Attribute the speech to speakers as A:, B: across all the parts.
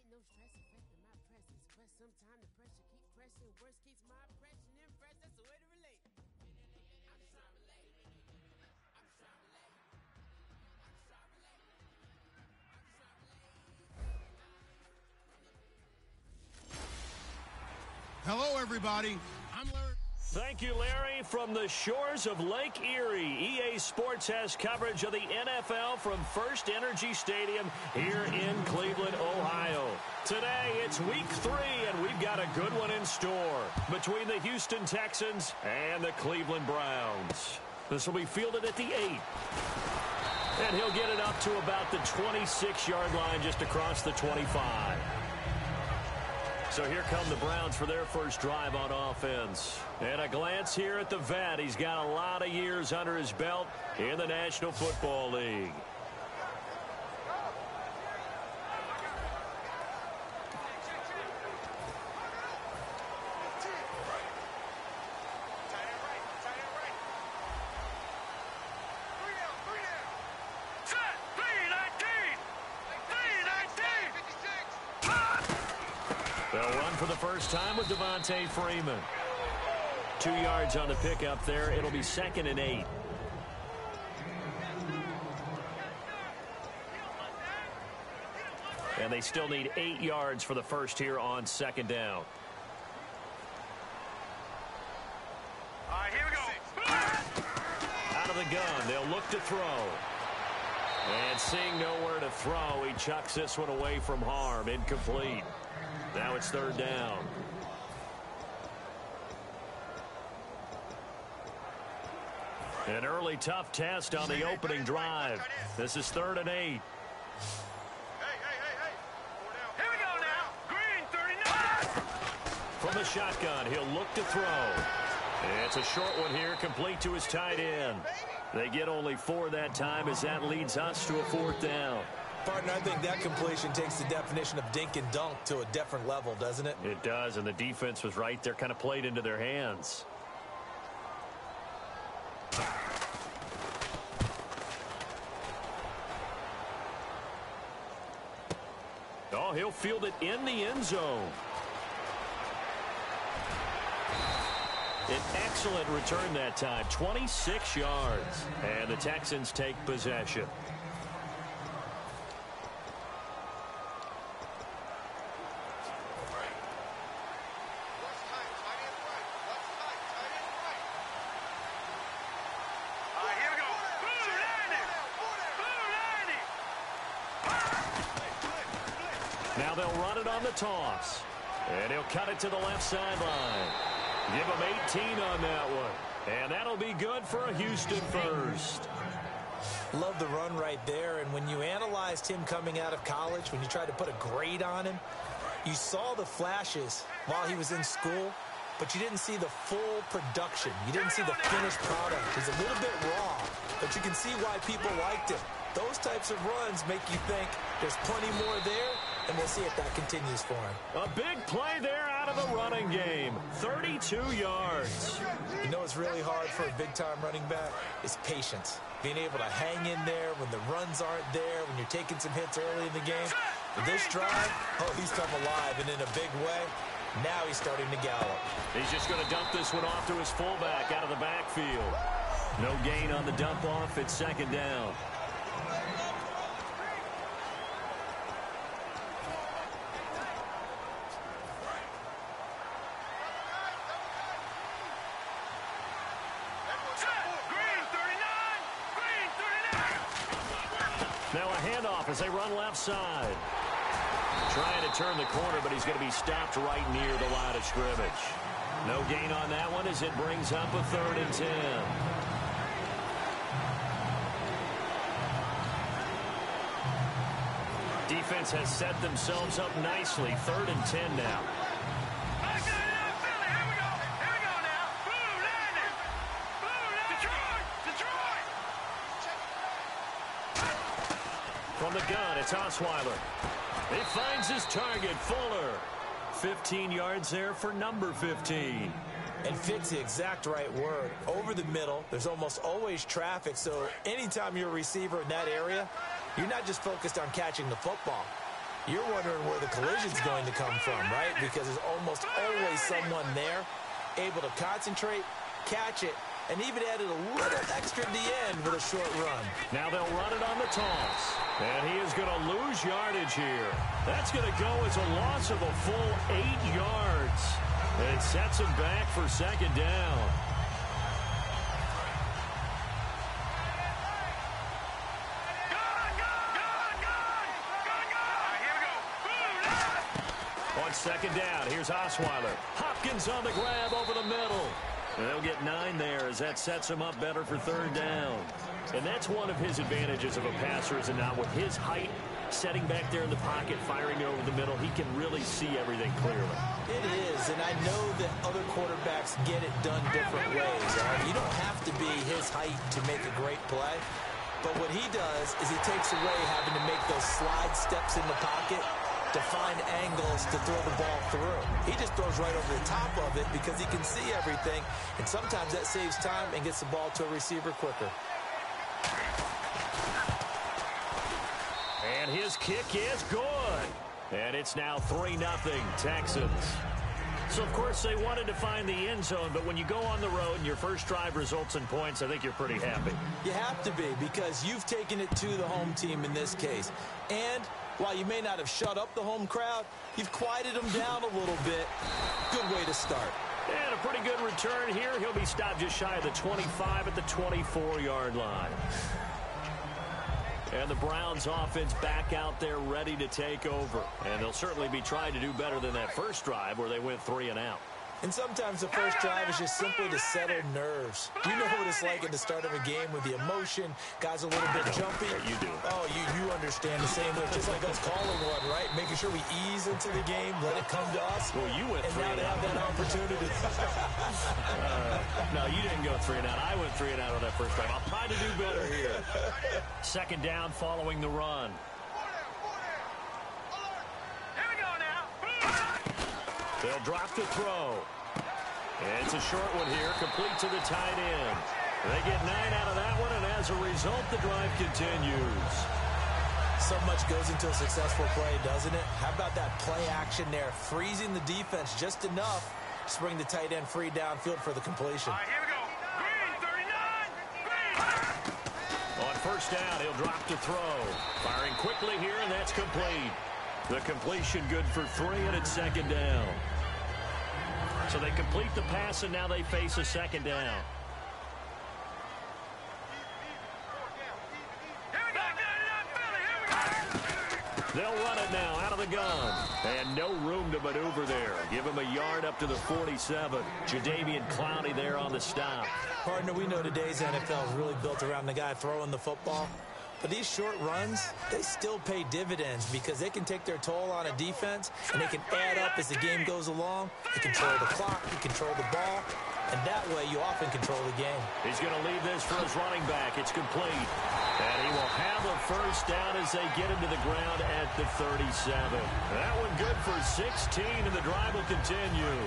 A: no stress affecting my presence. Press sometime the pressure keep pressing. Worst keeps my impression impressed. That's the way to relate. I'm just trying to relate. I'm just trying to relate. I'm just trying to relate. I'm just trying to relate.
B: Hello, everybody. I'm Larry.
C: Thank you, Larry. From the shores of Lake Erie, EA Sports has coverage of the NFL from First Energy Stadium here in Cleveland, Ohio. Today, it's Week 3, and we've got a good one in store between the Houston Texans and the Cleveland Browns. This will be fielded at the 8. And he'll get it up to about the 26-yard line just across the 25. So here come the Browns for their first drive on offense. And a glance here at the vet. He's got a lot of years under his belt in the National Football League. They'll run for the first time with Devontae Freeman. 2 yards on the pickup there. It'll be 2nd and 8. And they still need 8 yards for the first here on 2nd down.
D: All right, here we go.
C: Out of the gun, they'll look to throw. And seeing nowhere to throw, he chucks this one away from harm. Incomplete. Now it's 3rd down. An early tough test on the opening drive. This is 3rd and 8.
D: Hey. Here we go now. Green, 39.
C: From the shotgun, he'll look to throw. It's a short one here, complete to his tight end. They get only 4 that time as that leads us to a 4th down.
E: Partner, I think that completion takes the definition of dink and dunk to a different level, doesn't it?
C: It does, and the defense was right there, kind of played into their hands. Oh, he'll field it in the end zone. An excellent return that time, 26 yards. And the Texans take possession. Now they'll run it on the toss. And he'll cut it to the left sideline. Give him 18 on that one. And that'll be good for a Houston first.
E: Love the run right there. And when you analyzed him coming out of college, when you tried to put a grade on him, you saw the flashes while he was in school, but you didn't see the full production. You didn't see the finished product. He's a little bit raw, but you can see why people liked him. Those types of runs make you think there's plenty more there, and we'll see if that continues for him.
C: A big play there out of the running game. 32 yards.
E: You know what's really hard for a big-time running back is patience. Being able to hang in there when the runs aren't there, when you're taking some hits early in the game. For this drive, he's come alive, and in a big way, now he's starting to gallop.
C: He's just going to dump this one off to his fullback out of the backfield. No gain on the dump off. It's 2nd down. Now a handoff as they run left side. Trying to turn the corner, but he's going to be stopped right near the line of scrimmage. No gain on that one as it brings up a 3rd and 10. Defense has set themselves up nicely. 3rd and 10 now. From the gun, it's Osweiler. He finds his target, Fuller. 15 yards there for number 15.
E: And fit's the exact right word. Over the middle, there's almost always traffic, so anytime you're a receiver in that area, you're not just focused on catching the football. You're wondering where the collision's going to come from, right? Because there's almost always someone there able to concentrate, catch it, and even added a little extra at the end with a short run.
C: Now they'll run it on the toss. And he is going to lose yardage here. That's going to go as a loss of a full 8 yards. It sets him back for second down. On second down, here's Osweiler. Hopkins on the grab over the middle. And they'll get 9 there as that sets him up better for third down. And that's one of his advantages of a passer, is now with his height, setting back there in the pocket, firing it over the middle, he can really see everything clearly.
E: It is, and I know that other quarterbacks get it done different ways. You don't have to be his height to make a great play. But what he does is he takes away having to make those slide steps in the pocket to find angles to throw the ball through. He just throws right over the top of it because he can see everything, and sometimes that saves time and gets the ball to a receiver quicker.
C: And his kick is good. And it's now 3-0 Texans. So, of course, they wanted to find the end zone, but when you go on the road and your first drive results in points, I think you're pretty happy.
E: You have to be, because you've taken it to the home team in this case. And while you may not have shut up the home crowd, you've quieted them down a little bit. Good way to start.
C: And a pretty good return here. He'll be stopped just shy of the 25 at the 24-yard line. And the Browns offense back out there ready to take over. And they'll certainly be trying to do better than that first drive where they went 3 and out.
E: And sometimes the first drive is just simply to settle nerves. You know what it's like at the start of a game with the emotion. Guys are a little bit jumpy.
C: Yeah, you do.
E: Oh, you understand the same way. Just like us calling one, right? Making sure we ease into the game, let it come to us.
C: Well, you went 3
E: and
C: and
E: now they have
C: out.
E: that opportunity.
C: No, you didn't go 3 and out. I went 3 and out on that first drive. I'll try to do better here. Second down following the run. They'll drop the throw. And it's a short one here, complete to the tight end. They get 9 out of that one, and as a result, the drive continues.
E: So much goes into a successful play, doesn't it? How about that play action there, freezing the defense just enough to bring the tight end free downfield for the completion.
D: All right, here we go. Green, 39. Green.
C: On first down, he'll drop to throw. Firing quickly here, and that's complete. The completion good for 3, and it's second down. So they complete the pass, and now they face a second down. They'll run it now out of the gun. And no room to maneuver there. Give him a yard up to the 47. Jadeveon Clowney there on the stop.
E: Partner, we know today's NFL is really built around the guy throwing the football. But these short runs, they still pay dividends because they can take their toll on a defense, and they can add up as the game goes along. You control the clock, you control the ball, and that way you often control the game.
C: He's going to leave this for his running back. It's complete. And he will have a first down as they get him to the ground at the 37. That one good for 16, and the drive will continue.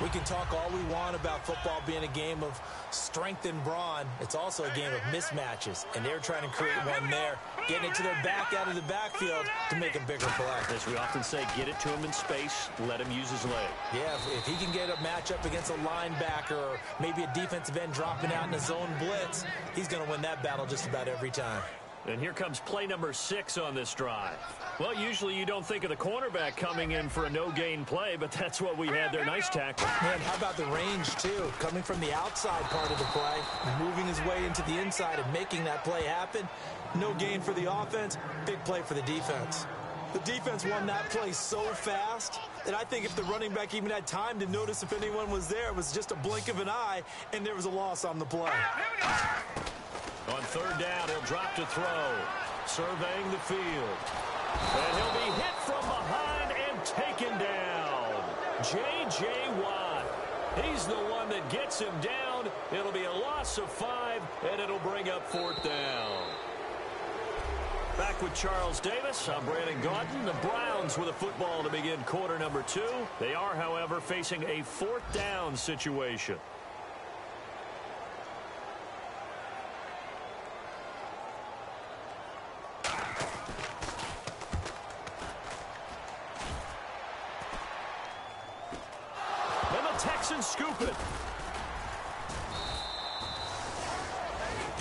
E: We can talk all we want about football being a game of strength and brawn. It's also a game of mismatches, and they're trying to create one there, getting it to their back out of the backfield to make a bigger play.
C: As we often say, get it to him in space, let him use his leg.
E: Yeah, if he can get a matchup against a linebacker or maybe a defensive end dropping out in a zone blitz, he's going to win that battle just about every time.
C: And here comes play number 6 on this drive. Well, usually you don't think of the cornerback coming in for a no-gain play, but that's what we had there. Nice tackle.
E: Man, how about the range, too? Coming from the outside part of the play, moving his way into the inside and making that play happen. No gain for the offense, big play for the defense. The defense won that play so fast that I think if the running back even had time to notice if anyone was there, it was just a blink of an eye, and there was a loss on the play.
C: On third down, he'll drop to throw, surveying the field. And he'll be hit from behind and taken down. J.J. Watt. He's the one that gets him down. It'll be a loss of 5, and it'll bring up fourth down. Back with Charles Davis, I'm Brandon Gaudin. The Browns with a football to begin quarter number 2. They are, however, facing a fourth down situation.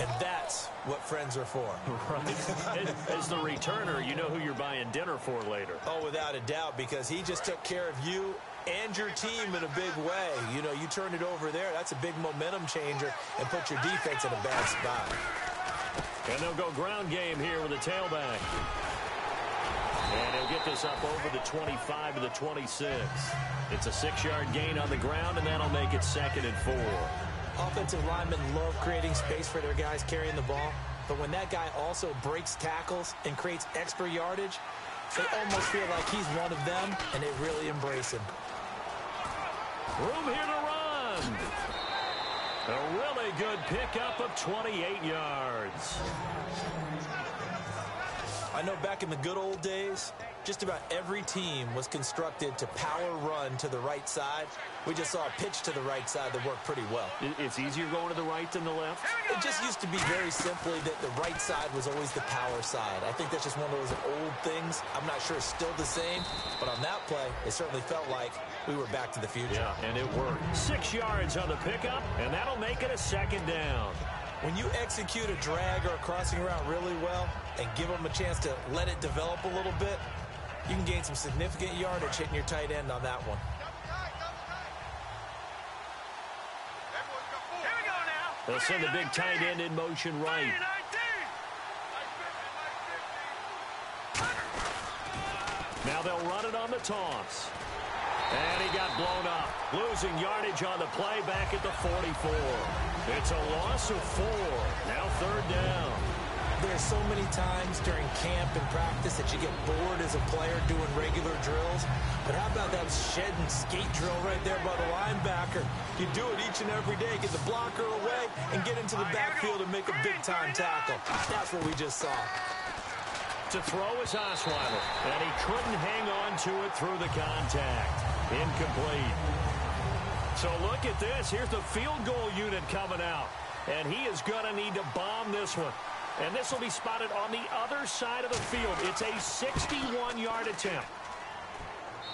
E: And that's what friends are for.
C: Right. As the returner, you know who you're buying dinner for later.
E: Oh, without a doubt, because he just took care of you and your team in a big way. You know, you turned it over there. That's a big momentum changer and put your defense in a bad spot.
C: And they'll go ground game here with a tailback. And he'll get this up over the 25 to the 26. It's a 6-yard gain on the ground, and that'll make it 2nd and 4.
E: Offensive linemen love creating space for their guys carrying the ball, but when that guy also breaks tackles and creates extra yardage, they almost feel like he's one of them, and they really embrace him.
C: Room here to run. A really good pickup of 28 yards.
E: I know back in the good old days, just about every team was constructed to power run to the right side. We just saw a pitch to the right side that worked pretty well.
C: It's easier going to the right than the left?
E: It just used to be very simply that the right side was always the power side. I think that's just one of those old things. I'm not sure it's still the same, but on that play, it certainly felt like we were back to the future.
C: Yeah, and it worked. 6 yards on the pickup, and that'll make it a 2nd down.
E: When you execute a drag or a crossing route really well and give them a chance to let it develop a little bit, you can gain some significant yardage hitting your tight end on that one.
D: Here we go now.
C: They'll send the big tight end in motion right. Now they'll run it on the toss. And he got blown up, losing yardage on the play back at the 44. It's a loss of 4. Now 3rd down.
E: There's so many times during camp and practice that you get bored as a player doing regular drills. But how about that shed and skate drill right there by the linebacker? You do it each and every day. Get the blocker away and get into the backfield and make a big-time tackle. That's what we just saw.
C: To throw is Osweiler, and he couldn't hang on to it through the contact. Incomplete. So look at this. Here's the field goal unit coming out, and he is going to need to bomb this one. And this will be spotted on the other side of the field. It's a 61-yard attempt.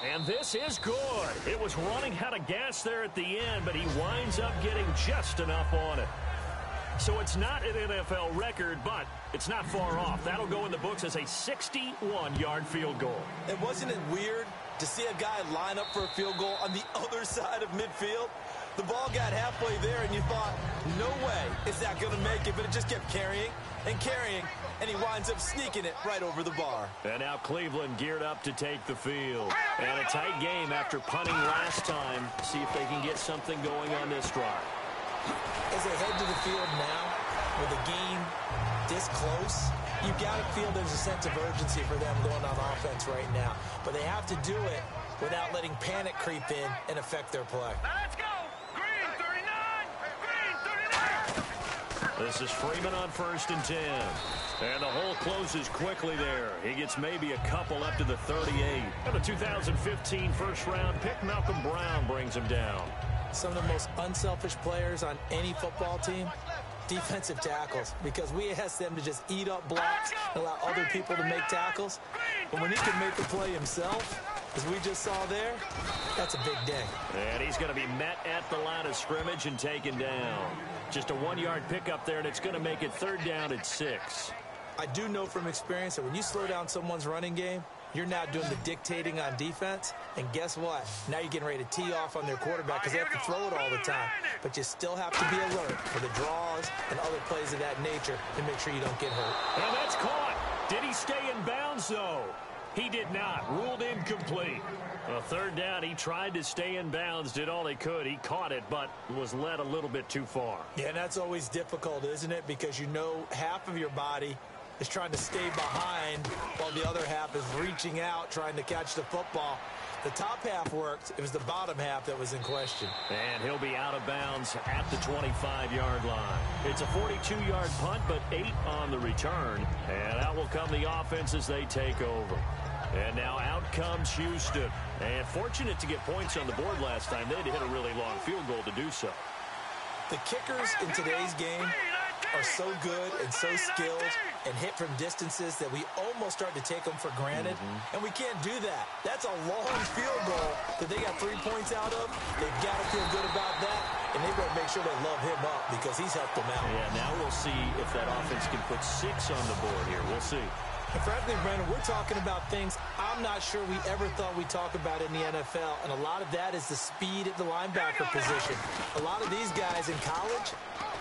C: And this is good. It was running out of gas there at the end, but he winds up getting just enough on it. So it's not an NFL record, but it's not far off. That'll go in the books as a 61-yard field goal.
E: And wasn't it weird to see a guy line up for a field goal on the other side of midfield? The ball got halfway there, and you thought, no way is that going to make it, but it just kept carrying and carrying, and he winds up sneaking it right over the bar.
C: And now Cleveland geared up to take the field. And a tight game after punting last time. See if they can get something going on this drive.
E: As they head to the field now, with the game this close, you've got to feel there's a sense of urgency for them going on offense right now. But they have to do it without letting panic creep in and affect their play.
D: Now let's go. Green 39. Green 39.
C: This is Freeman on 1st and 10. And the hole closes quickly there. He gets maybe a couple up to the 38. And the 2015 first-round pick, Malcolm Brown, brings him down.
E: Some of the most unselfish players on any football team, defensive tackles, because we ask them to just eat up blocks and allow other people to make tackles. But when he can make the play himself, as we just saw there, that's a big day.
C: And he's going to be met at the line of scrimmage and taken down. Just a 1-yard pickup there, and it's going to make it 3rd down at 6.
E: I do know from experience that when you slow down someone's running game, you're now doing the dictating on defense, and guess what? Now you're getting ready to tee off on their quarterback because they have to throw it all the time. But you still have to be alert for the draws and other plays of that nature to make sure you don't get hurt.
C: And that's caught. Did he stay in bounds, though? He did not. Ruled incomplete. A 3rd down, he tried to stay in bounds, did all he could. He caught it, but was led a little bit too far.
E: Yeah, and that's always difficult, isn't it? Because you know half of your body is trying to stay behind while the other half is reaching out, trying to catch the football. The top half worked. It was the bottom half that was in question.
C: And he'll be out of bounds at the 25-yard line. It's a 42-yard punt, but 8 on the return. And out will come the offense as they take over. And now out comes Houston. And fortunate to get points on the board last time. They had to hit a really long field goal to do so.
E: The kickers in today's game are so good and so skilled and hit from distances that we almost start to take them for granted, and we can't do that. That's a long field goal that they got 3 points out of. They've got to feel good about that, and they better make sure they love him up because he's helped them out.
C: Yeah, now we'll see if that offense can put 6 on the board here. We'll see.
E: And frankly, Brandon, we're talking about things I'm not sure we ever thought we'd talk about in the NFL, and a lot of that is the speed at the linebacker position. A lot of these guys in college,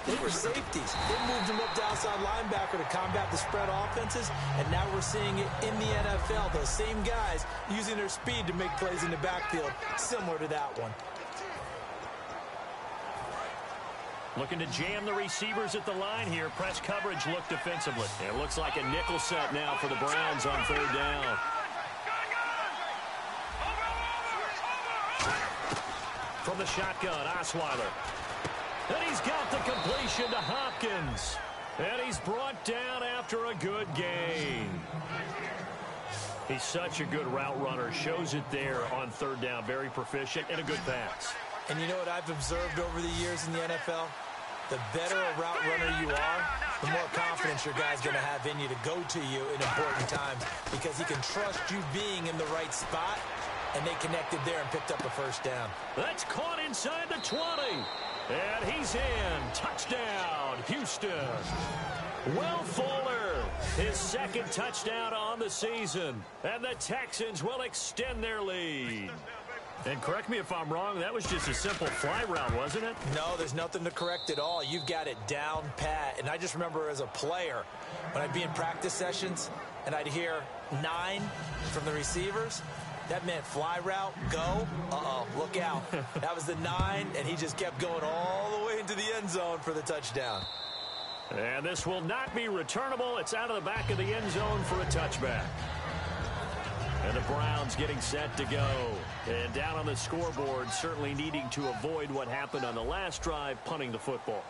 E: they were safeties. They moved them up to outside linebacker to combat the spread offenses, and now we're seeing it in the NFL. Those same guys using their speed to make plays in the backfield, similar to that one.
C: Looking to jam the receivers at the line here. Press coverage look defensively. It looks like a nickel set now for the Browns on 3rd down. From the shotgun, Osweiler. And he's got the completion to Hopkins. And he's brought down after a good gain. He's such a good route runner. Shows it there on 3rd down. Very proficient and a good pass.
E: And you know what I've observed over the years in the NFL? The better a route runner you are, the more confidence your guy's going to have in you to go to you in important times because he can trust you being in the right spot, and they connected there and picked up a 1st down.
C: That's caught inside the 20. And he's in. Touchdown, Houston. Will Fuller, his 2nd touchdown on the season. And the Texans will extend their lead. And correct me if I'm wrong, that was just a simple fly route, wasn't it?
E: No, there's nothing to correct at all. You've got it down pat. And I just remember as a player, when I'd be in practice sessions and I'd hear 9 from the receivers, that meant fly route, go, look out. That was the 9, and he just kept going all the way into the end zone for the touchdown.
C: And this will not be returnable. It's out of the back of the end zone for a touchback. And the Browns getting set to go. And down on the scoreboard, certainly needing to avoid what happened on the last drive, punting the football.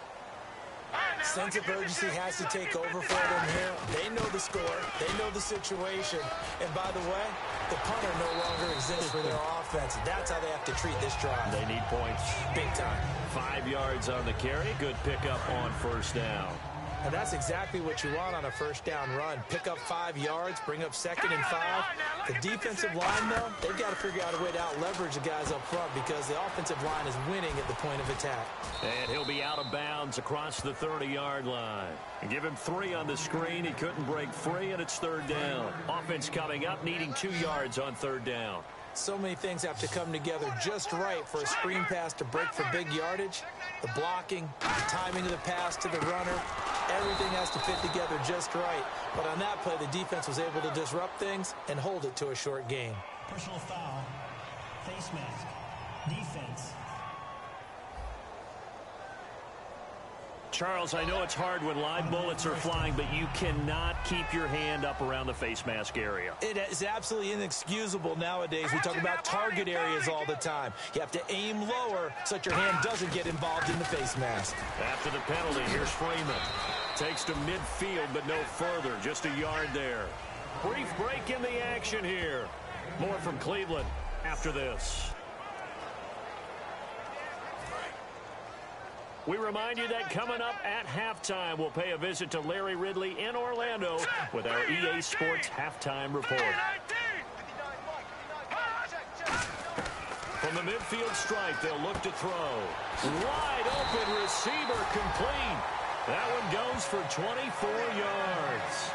E: Sense of urgency has to take over for them here. They know the score. They know the situation. And by the way, the punter no longer exists for their offense. That's how they have to treat this drive.
C: They need points.
E: Big time. 5
C: yards on the carry. Good pickup on 1st down.
E: And that's exactly what you want on a 1st down run. Pick up 5 yards, bring up 2nd and 5. The defensive line, though, they've got to figure out a way to out-leverage the guys up front because the offensive line is winning at the point of attack.
C: And he'll be out of bounds across the 30-yard line. And give him 3 on the screen. He couldn't break free, and it's 3rd down. Offense coming up, needing 2 yards on 3rd down.
E: So many things have to come together just right for a screen pass to break for big yardage. The blocking, the timing of the pass to the runner, everything has to fit together just right. But on that play, the defense was able to disrupt things and hold it to a short gain.
F: Personal foul, face mask, defense.
C: Charles, I know it's hard when live bullets are flying, but you cannot keep your hand up around the face mask area.
E: It is absolutely inexcusable nowadays. We talk about target areas all the time. You have to aim lower so that your hand doesn't get involved in the face mask.
C: After the penalty, here's Freeman. Takes to midfield, but no further. Just a yard there. Brief break in the action here. More from Cleveland after this. We remind you that coming up at halftime, we'll pay a visit to Larry Ridley in Orlando with our EA Sports Halftime Report. From the midfield stripe, they'll look to throw. Wide open receiver complete. That one goes for 24 yards.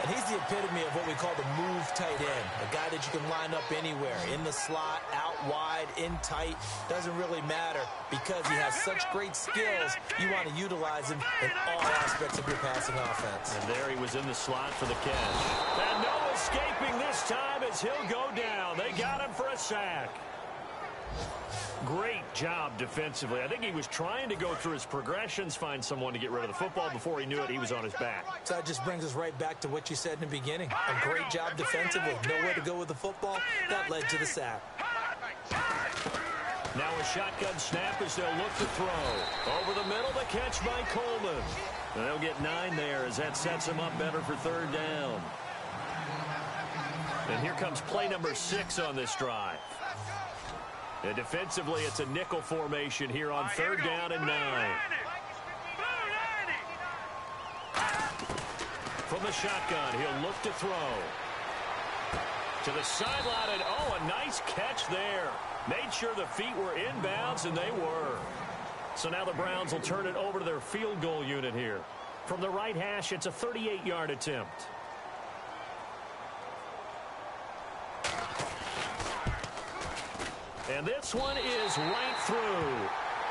E: And he's the epitome of what we call the move tight end. A guy that you can line up anywhere, in the slot, out wide, in tight. Doesn't really matter because he has such great skills. You want to utilize him in all aspects of your passing offense.
C: And there he was in the slot for the catch. And no escaping this time as he'll go down. They got him for a sack. Great job defensively. I think he was trying to go through his progressions, find someone to get rid of the football. Before he knew it, he was on his back.
E: So that just brings us right back to what you said in the beginning. A great job defensively. Nowhere to go with the football. That led to the sack.
C: Now a shotgun snap as they'll look to throw. Over the middle, the catch by Coleman. And they'll get 9 there as that sets them up better for 3rd down. And here comes play number 6 on this drive. And defensively, it's a nickel formation here on 3rd down and 9. from the shotgun. He'll look to throw. To the sideline, and a nice catch there. Made sure the feet were inbounds, and they were. So now the Browns will turn it over to their field goal unit here. From the right hash, it's a 38-yard attempt. And this one is right through.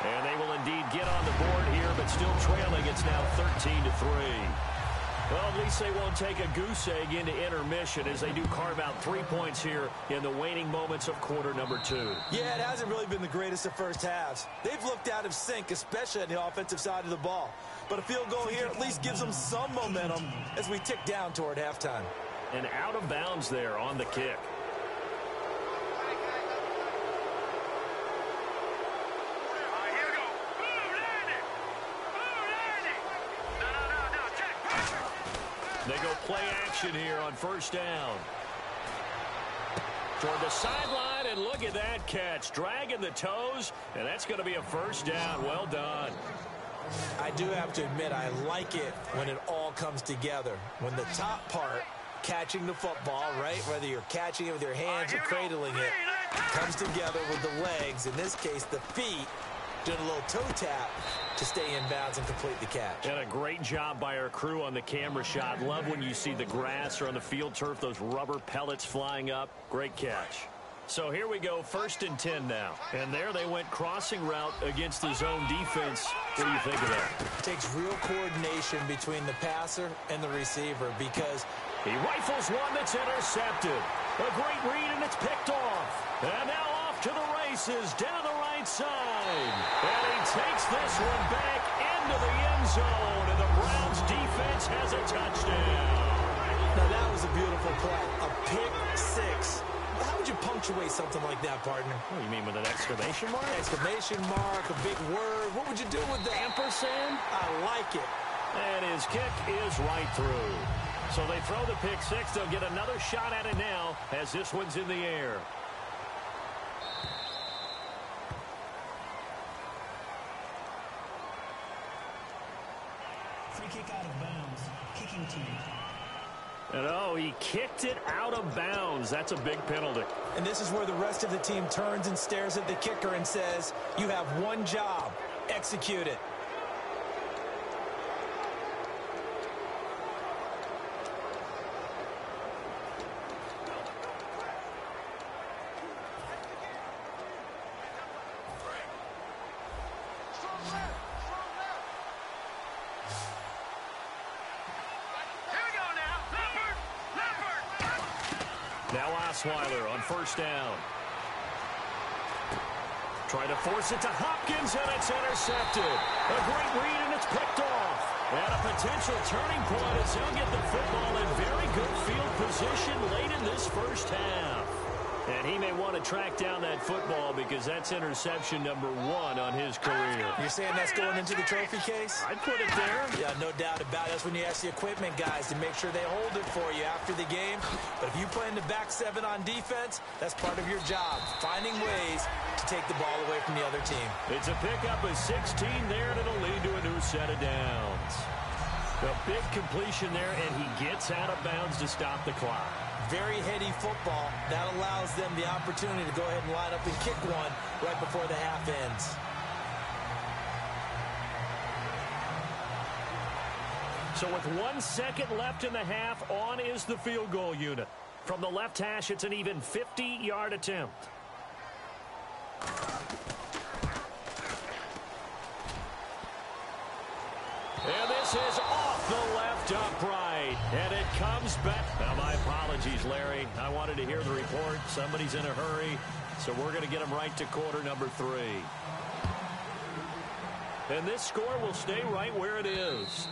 C: And they will indeed get on the board here, but still trailing. It's now 13-3. Well, at least they won't take a goose egg into intermission as they do carve out 3 points here in the waning moments of quarter number 2.
E: Yeah, it hasn't really been the greatest of first halves. They've looked out of sync, especially on the offensive side of the ball. But a field goal here at least gives them some momentum as we tick down toward halftime.
C: And out of bounds there on the kick. They go play action here on first down. Toward the sideline, and look at that catch. Dragging the toes, and that's going to be a first down. Well done.
E: I do have to admit, I like it when it all comes together. When the top part, catching the football, right, whether you're catching it with your hands or cradling it, comes together with the legs, in this case the feet, doing a little toe tap to stay in bounds and complete the catch.
C: And a great job by our crew on the camera shot. Love when you see the grass or on the field turf, those rubber pellets flying up. Great catch. So here we go, 1st and 10 now. And there they went crossing route against the zone defense. What do you think of that?
E: It takes real coordination between the passer and the receiver because
C: he rifles one that's intercepted. A great read, and it's picked off. And now off to the races down the right side. And he takes this one back into the end zone, and the Browns defense has a touchdown.
E: Now that was a beautiful play. A pick six. How would you punctuate something like that, partner?
C: What do you mean, with an exclamation mark?
E: Exclamation mark, a big word. What would you do with that?
C: Ampersand?
E: I like it.
C: And his kick is right through. So they throw the pick six. They'll get another shot at it now as this one's in the air.
F: Free kick out of bounds. Kicking team.
C: And he kicked it out of bounds. That's a big penalty.
E: And this is where the rest of the team turns and stares at the kicker and says, you have one job. Execute it.
C: Now Osweiler on first down. Try to force it to Hopkins, and it's intercepted. A great read, and it's picked off. And a potential turning point as he'll get the football in very good field position late in this first half. And he may want to track down that football because that's interception number 1 on his career.
E: You're saying that's going into the trophy case?
C: I'd put it there.
E: Yeah, no doubt about it. That's when you ask the equipment guys to make sure they hold it for you after the game. But if you play in the back 7 on defense, that's part of your job, finding ways to take the ball away from the other team. It's a pickup of 16 there, and it'll lead to a new set of downs. A big completion there, and he gets out of bounds to stop the clock. Very heady football. That allows them the opportunity to go ahead and line up and kick one right before the half ends.
C: So with 1 second left in the half, on is the field goal unit. From the left hash, it's an even 50-yard attempt. And this is off the left upright. And it comes back. Now, my apologies, Larry. I wanted to hear the report. Somebody's in a hurry. So we're going to get them right to quarter number 3. And this score will stay right where it is.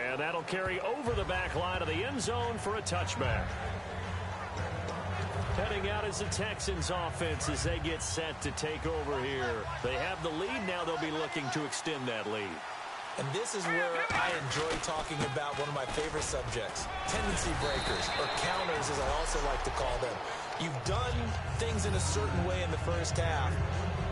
C: And that'll carry over the back line of the end zone for a touchback. Heading out is the Texans offense as they get set to take over here. They have the lead. Now they'll be looking to extend that lead.
E: And this is where I enjoy talking about one of my favorite subjects, tendency breakers, or counters as I also like to call them. You've done things in a certain way in the first half,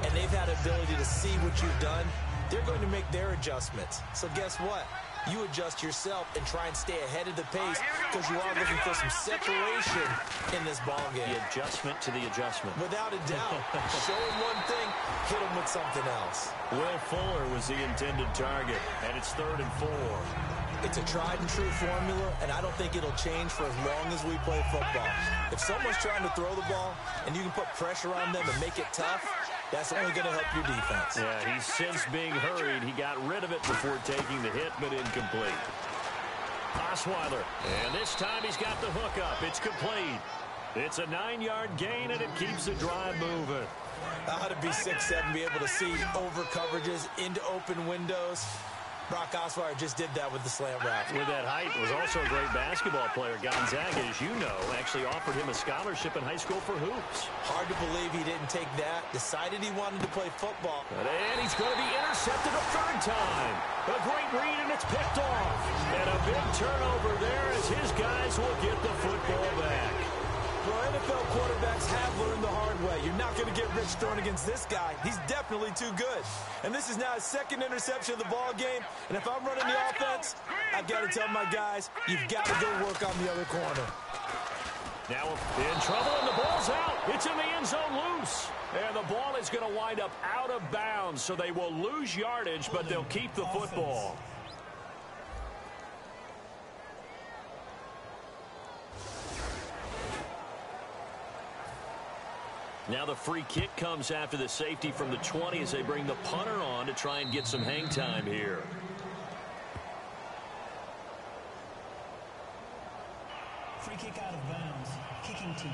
E: and they've had ability to see what you've done. They're going to make their adjustments. So guess what? you adjust yourself and try and stay ahead of the pace because you are looking for some separation in this ball game.
C: The adjustment to the adjustment.
E: Without a doubt. Show him one thing, hit him with something else.
C: Will Fuller was the intended target, and it's 3rd and 4.
E: It's a tried-and-true formula, and I don't think it'll change for as long as we play football. If someone's trying to throw the ball and you can put pressure on them and make it tough, that's only going to help your defense.
C: Yeah, he's since being hurried. He got rid of it before taking the hit, but incomplete. Osweiler, and this time he's got the hook up. It's complete. It's a 9-yard gain, and it keeps the drive moving.
E: I ought to be 6'7", be able to see over coverages into open windows. Brock Osweiler just did that with the slant route.
C: With that height, was also a great basketball player. Gonzaga, as you know, actually offered him a scholarship in high school for hoops.
E: Hard to believe he didn't take that. Decided he wanted to play football.
C: And he's going to be intercepted a 3rd time. A great read, and it's picked off. And a big turnover there as his guys will get the football back.
E: Well, NFL quarterbacks have learned the hard way. You're not going to get rich throwing against this guy. He's definitely too good. And this is now his 2nd interception of the ball game. And if I'm running the offense, I've got to tell my guys, you've got to go work on the other corner.
C: Now in trouble, and the ball's out. It's in the end zone loose. And the ball is going to wind up out of bounds, so they will lose yardage, but they'll keep the football. Now the free kick comes after the safety from the 20 as they bring the punter on to try and get some hang time here.
F: Free kick out of bounds. Kicking team.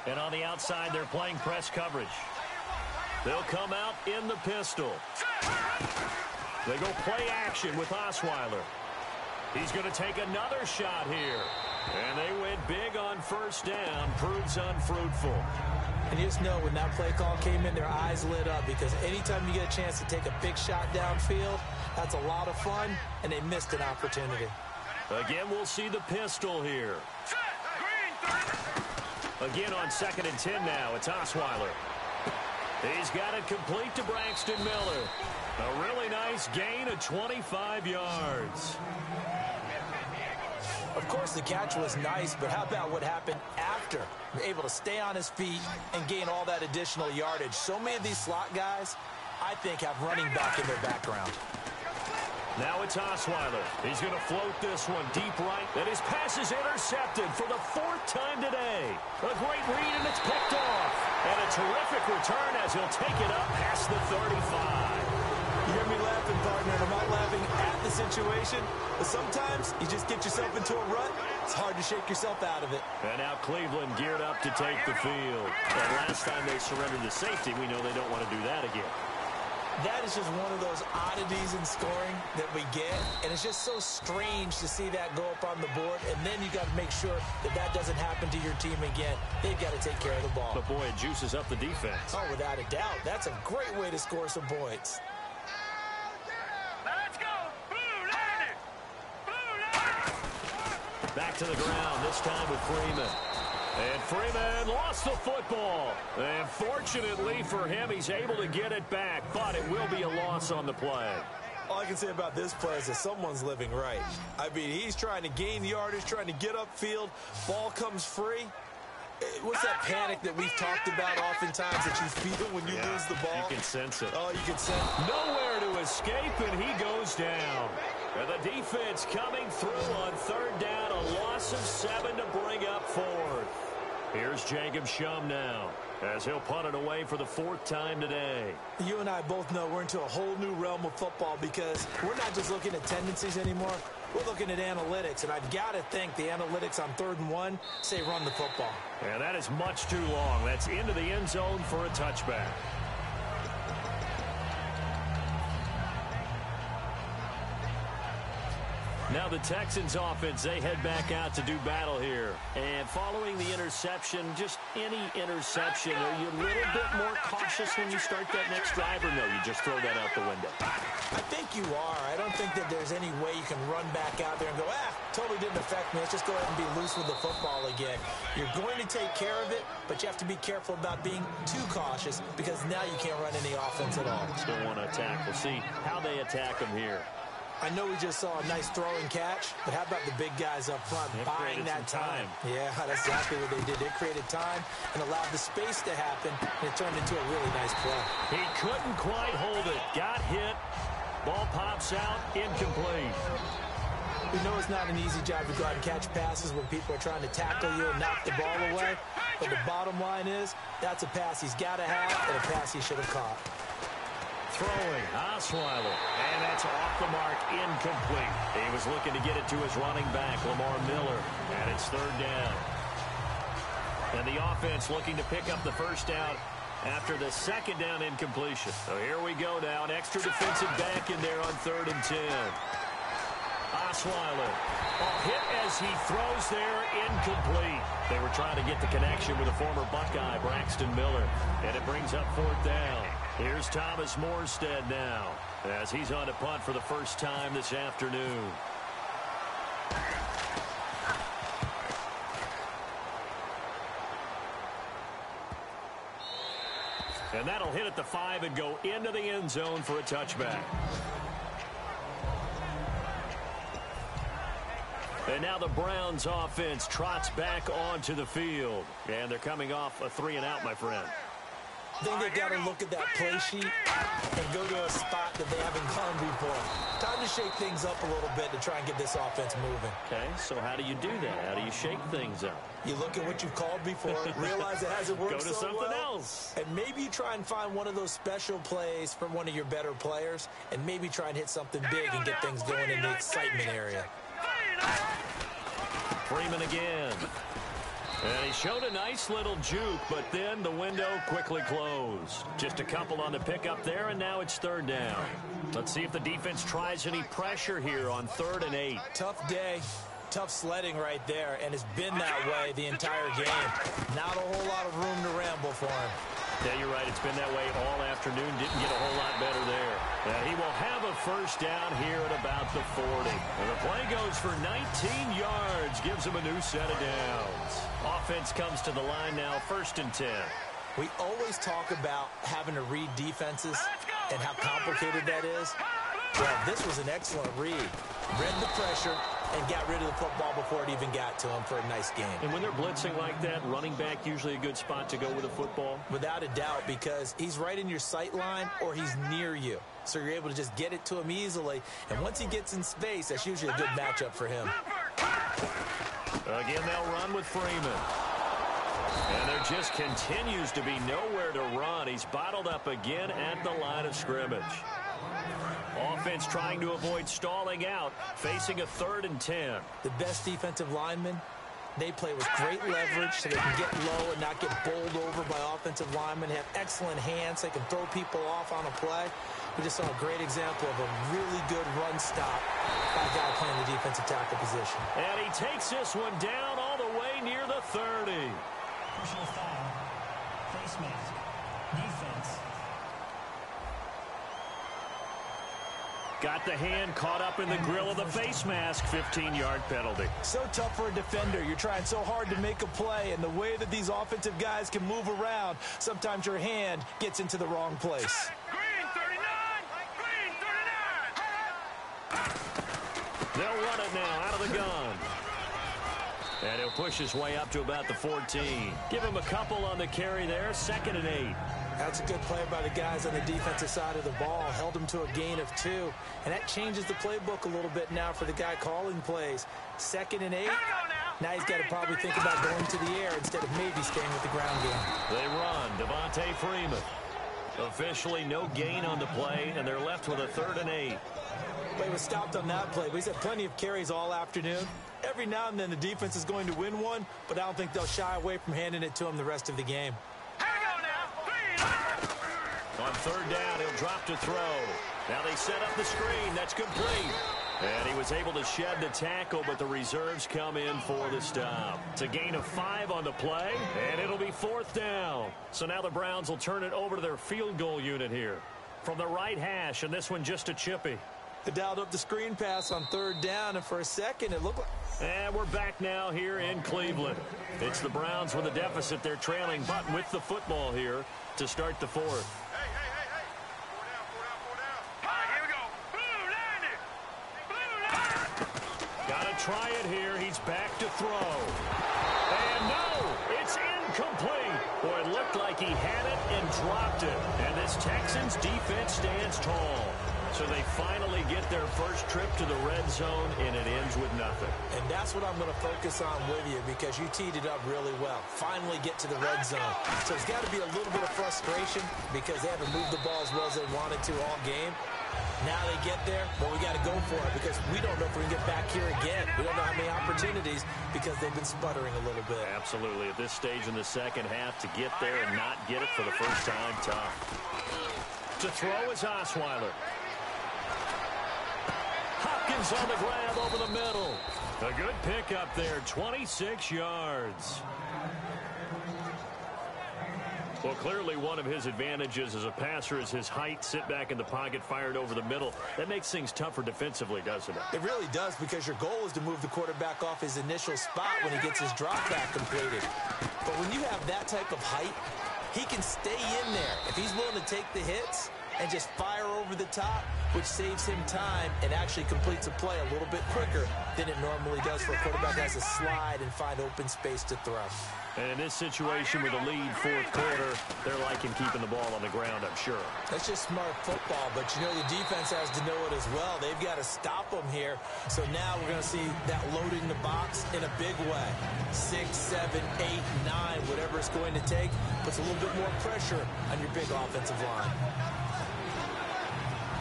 C: And on the outside, they're playing press coverage. They'll come out in the pistol. They go play action with Osweiler. He's going to take another shot here. And they went big on 1st down. Proves unfruitful.
E: And you just know when that play call came in, their eyes lit up because anytime you get a chance to take a big shot downfield, that's a lot of fun, and they missed an opportunity.
C: Again, we'll see the pistol here. Again on 2nd and 10 now. It's Osweiler. He's got it complete to Braxton Miller. A really nice gain of 25 yards.
E: Of course, the catch was nice, but how about what happened after? You're able to stay on his feet and gain all that additional yardage. So many of these slot guys, I think, have running back in their background.
C: Now it's Osweiler. He's going to float this one deep right. And his pass is intercepted for the 4th time today. A great read, and it's picked off. And a terrific return as he'll take it up past the 35.
E: You hear me laughing, partner, and I'm not laughing at the situation, but sometimes you just get yourself into a rut. It's hard to shake yourself out of it.
C: And now Cleveland geared up to take the field. And last time they surrendered the safety, we know they don't want to do that again.
E: That is just one of those oddities in scoring that we get, and it's just so strange to see that go up on the board, and then you got to make sure that that doesn't happen to your team again. They've got to take care of the ball.
C: But boy, it juices up the defense.
E: Oh, without a doubt. That's a great way to score some points.
D: Let's go! Blue Lightning! Blue Lightning!
C: Back to the ground, this time with Freeman. And Freeman lost the football. And fortunately for him, he's able to get it back, but it will be a loss on the play.
E: All I can say about this play is that someone's living right. I mean, he's trying to gain yardage, trying to get upfield. Ball comes free. What's that panic that we've talked about oftentimes that you feel when you lose the ball?
C: You can sense it.
E: Oh, you can sense it.
C: Nowhere to escape, and he goes down. And the defense coming through on 3rd down, a loss of 7 to bring up 4th. Here's Jacob Shum now, as he'll punt it away for the 4th time today.
E: You and I both know we're into a whole new realm of football because we're not just looking at tendencies anymore. We're looking at analytics, and I've got to think the analytics on 3rd and 1 say run the football.
C: And that is much too long. That's into the end zone for a touchback. Now the Texans offense, they head back out to do battle here. And following the interception, just any interception, are you a little bit more cautious when you start that next drive, or no, you just throw that out the window?
E: I think you are. I don't think that there's any way you can run back out there and go, totally didn't affect me. Let's just go ahead and be loose with the football again. You're going to take care of it, but you have to be careful about being too cautious because now you can't run any offense at all.
C: Still want to attack. We'll see how they attack them here.
E: I know we just saw a nice throw and catch, but how about the big guys up front buying that time? Yeah, that's exactly what they did. They created time and allowed the space to happen, and it turned into a really nice play.
C: He couldn't quite hold it. Got hit. Ball pops out. Incomplete.
E: We know it's not an easy job to go out and catch passes when people are trying to tackle you and knock the ball away, but the bottom line is that's a pass he's got to have and a pass he should have caught.
C: Throwing, Osweiler, and that's off the mark, incomplete. He was looking to get it to his running back, Lamar Miller, and it's third down. And the offense looking to pick up the first down after the second down incompletion. So here we go now, an extra defensive back in there on 3rd and 10. Osweiler, hit as he throws there, incomplete. They were trying to get the connection with a former Buckeye, Braxton Miller, and it brings up 4th down. Here's Thomas Morstead now as he's on to punt for the first time this afternoon. And that'll hit at the 5 and go into the end zone for a touchback. And now the Browns offense trots back onto the field. And they're coming off a 3-and-out, my friend.
E: I think they've got to look at that play sheet and go to a spot that they haven't gone before. Time to shake things up a little bit to try and get this offense moving.
C: Okay, so how do you do that? How do you shake things up?
E: You look at what you've called before, realize it hasn't worked so well.
C: Go to something else.
E: And maybe you try and find one of those special plays from one of your better players, and maybe try and hit something big and get things going in the excitement area.
C: Freeman again. And he showed a nice little juke, but then the window quickly closed. Just a couple on the pickup there, and now it's 3rd down. Let's see if the defense tries any pressure here on 3rd and 8.
E: Tough day. Tough sledding right there, and it's been that way the entire game. Not a whole lot of room to ramble for him.
C: Yeah, you're right. It's been that way all afternoon. Didn't get a whole lot better there. And he will have a first down here at about the 40. And the play goes for 19 yards. Gives him a new set of downs. Offense comes to the line now, 1st and 10.
E: We always talk about having to read defenses and how complicated that is. Well, this was an excellent read. Read the pressure and got rid of the football before it even got to him for a nice game.
C: And when they're blitzing like that, running back usually a good spot to go with a football?
E: Without a doubt, because he's right in your sight line or he's near you. So you're able to just get it to him easily. And once he gets in space, that's usually a good matchup for him.
C: Again, they'll run with Freeman. And there just continues to be nowhere to run. He's bottled up again at the line of scrimmage. Offense trying to avoid stalling out, facing a 3rd and 10.
E: The best defensive linemen, they play with great leverage so they can get low and not get bowled over by offensive linemen. They have excellent hands. They can throw people off on a play. We just saw a great example of a really good run stop by a guy playing the defensive tackle position.
C: And he takes this one down all the way near the 30.
F: Personal foul. Face mask. Defense.
C: Got the hand caught up in the grill of the face mask. 15-yard penalty.
E: So tough for a defender. You're trying so hard to make a play, and the way that these offensive guys can move around, sometimes your hand gets into the wrong place.
D: Green 39! Green 39!
C: They'll run it now out of the gun. And he'll push his way up to about the 14. Give him a couple on the carry there. 2nd and 8.
E: That's a good play by the guys on the defensive side of the ball. Held him to a gain of 2. And that changes the playbook a little bit now for the guy calling plays. 2nd and 8. Now he's got to probably think about going to the air instead of maybe staying with the ground game.
C: They run. Devontae Freeman. Officially no gain on the play, and they're left with a 3rd and 8.
E: Play was stopped on that play, but he's had plenty of carries all afternoon. Every now and then the defense is going to win one, but I don't think they'll shy away from handing it to him the rest of the game.
C: On 3rd down, he'll drop to throw. Now they set up the screen. That's complete. And he was able to shed the tackle, but the reserves come in for the stop. It's a gain of 5 on the play, and it'll be 4th down. So now the Browns will turn it over to their field goal unit here. From the right hash, and this one just a chippy.
E: They dialed up the screen pass on 3rd down, and for a second it looked like...
C: And we're back now here in Cleveland. It's the Browns with a deficit. They're trailing, but with the football here to start the 4th.
D: Hey. 4 down. All right, here we go. Blue line.
C: Gotta try it here. He's back to throw. And no, it's incomplete. Boy, it looked like he had it and dropped it. And this Texans defense stands tall. So they finally get their first trip to the red zone, and it ends with nothing.
E: And that's what I'm going to focus on with you, because you teed it up really well. Finally get to the red zone. So there's got to be a little bit of frustration because they haven't moved the ball as well as they wanted to all game. Now they get there, but we got to go for it because we don't know if we can get back here again. We don't know how many opportunities because they've been sputtering a little bit.
C: Absolutely. At this stage in the second half, to get there and not get it for the first time, tough. To throw is Osweiler. Hopkins on the grab over the middle. A good pickup there, 26 yards. Well, clearly one of his advantages as a passer is his height. Sit back in the pocket, fired over the middle. That makes things tougher defensively, doesn't it?
E: It really does, because your goal is to move the quarterback off his initial spot when he gets his drop back completed. But when you have that type of height, he can stay in there. If he's willing to take the hits and just fire over the top, which saves him time and actually completes a play a little bit quicker than it normally does for a quarterback that has to slide and find open space to throw.
C: And in this situation with a lead 4th quarter, they're liking keeping the ball on the ground, I'm sure.
E: That's just smart football, but you know the defense has to know it as well. They've got to stop them here. So now we're going to see that loading the box in a big way. 6, 7, 8, 9, whatever it's going to take, puts a little bit more pressure on your big offensive line.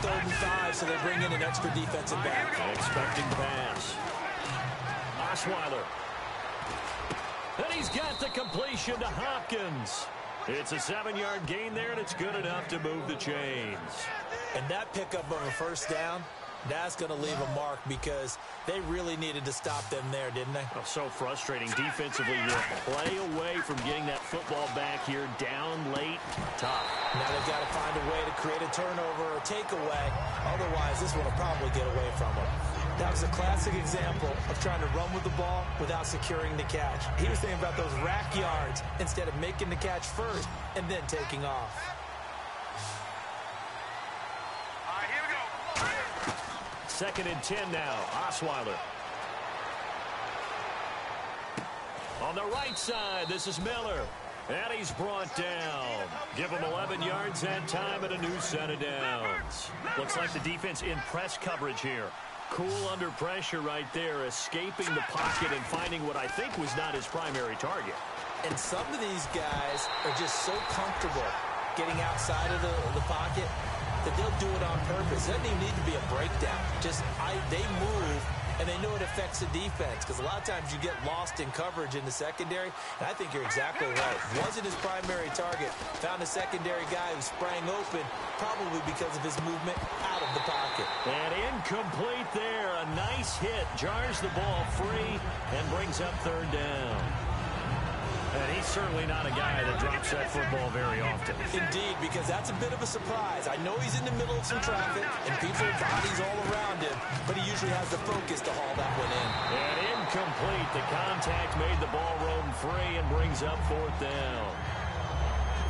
E: 3rd and 5, so they bring in an extra defensive back.
C: Expecting pass. Osweiler. And he's got the completion to Hopkins. It's a 7-yard gain there, and it's good enough to move the chains.
E: And that pickup of a 1st down, that's going to leave a mark because they really needed to stop them there, didn't they?
C: Oh, so frustrating. Defensively, you're a play away from getting that football back here, down late, tough.
E: Now they've got to find a way to create a turnover or takeaway. Otherwise, this one will probably get away from them. That was a classic example of trying to run with the ball without securing the catch. He was thinking about those rack yards instead of making the catch first and then taking off.
D: All right, here we go.
C: 2nd and 10 now. Osweiler. On the right side, this is Miller. And he's brought down. Give him 11 yards that time and a new set of downs. Looks like the defense in press coverage here. Cool under pressure right there, escaping the pocket and finding what I think was not his primary target.
E: And some of these guys are just so comfortable getting outside of the pocket that they'll do it on purpose. It doesn't even need to be a breakdown. They move, and they know it affects the defense, because a lot of times you get lost in coverage in the secondary, and I think you're exactly right. Wasn't his primary target. Found a secondary guy who sprang open, probably because of his movement out of the pocket.
C: And incomplete there. A nice hit. Jars the ball free and brings up 3rd down. And he's certainly not a guy that drops that football very often.
E: Indeed, because that's a bit of a surprise. I know he's in the middle of some traffic, and people, bodies all around him, but he usually has the focus to haul that one in.
C: And incomplete. The contact made the ball roam free and brings up 4th down.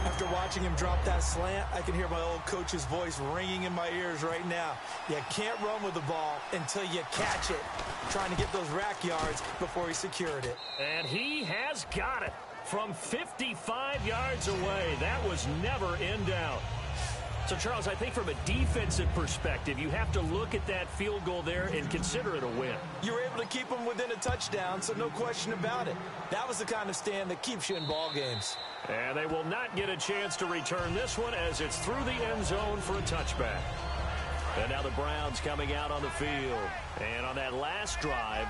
E: After watching him drop that slant, I can hear my old coach's voice ringing in my ears right now. You can't run with the ball until you catch it. Trying to get those rack yards before he secured it.
C: And he has got it from 55 yards away. That was never in doubt. So, Charles, I think from a defensive perspective, you have to look at that field goal there and consider it a win.
E: You were able to keep them within a touchdown, so no question about it. That was the kind of stand that keeps you in ball games.
C: And they will not get a chance to return this one as it's through the end zone for a touchback. And now the Browns coming out on the field. And on that last drive,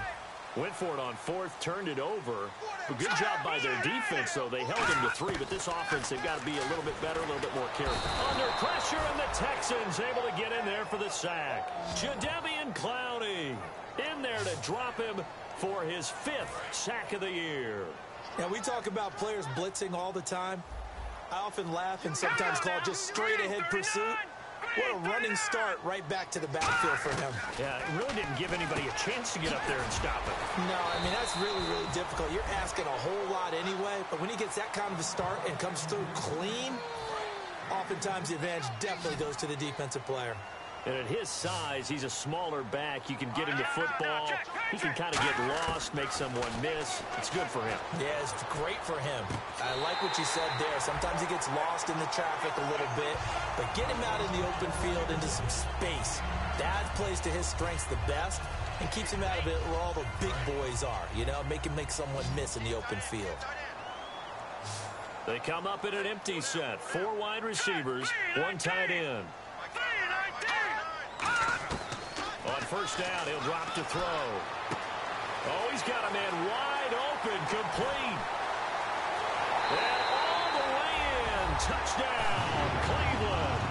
C: Went for it on fourth, turned it over. A good job by their defense, though. They held him to 3, but this offense, they've got to be a little bit better, a little bit more careful. Under pressure, and the Texans able to get in there for the sack. Jadeveon Clowney in there to drop him for his 5th sack of the year.
E: Now, we talk about players blitzing all the time. I often laugh and sometimes call it just straight-ahead pursuit. What a running start right back to the backfield for him.
C: Yeah, it really didn't give anybody a chance to get up there and stop it.
E: No, I mean, that's really, really difficult. You're asking a whole lot anyway, but when he gets that kind of a start and comes through clean, oftentimes the advantage definitely goes to the defensive player.
C: And at his size, he's a smaller back. You can get him to football. He can kind of get lost, make someone miss. It's good for him.
E: Yeah, it's great for him. I like what you said there. Sometimes he gets lost in the traffic a little bit, but get him out in the open field into some space. That plays to his strengths the best and keeps him out of it where all the big boys are, you know, make someone miss in the open field.
C: They come up in an empty set. 4 wide receivers, 1 tight end. On first down, he'll drop to throw. Oh, he's got a man wide open, complete. And all the way in. Touchdown, Cleveland.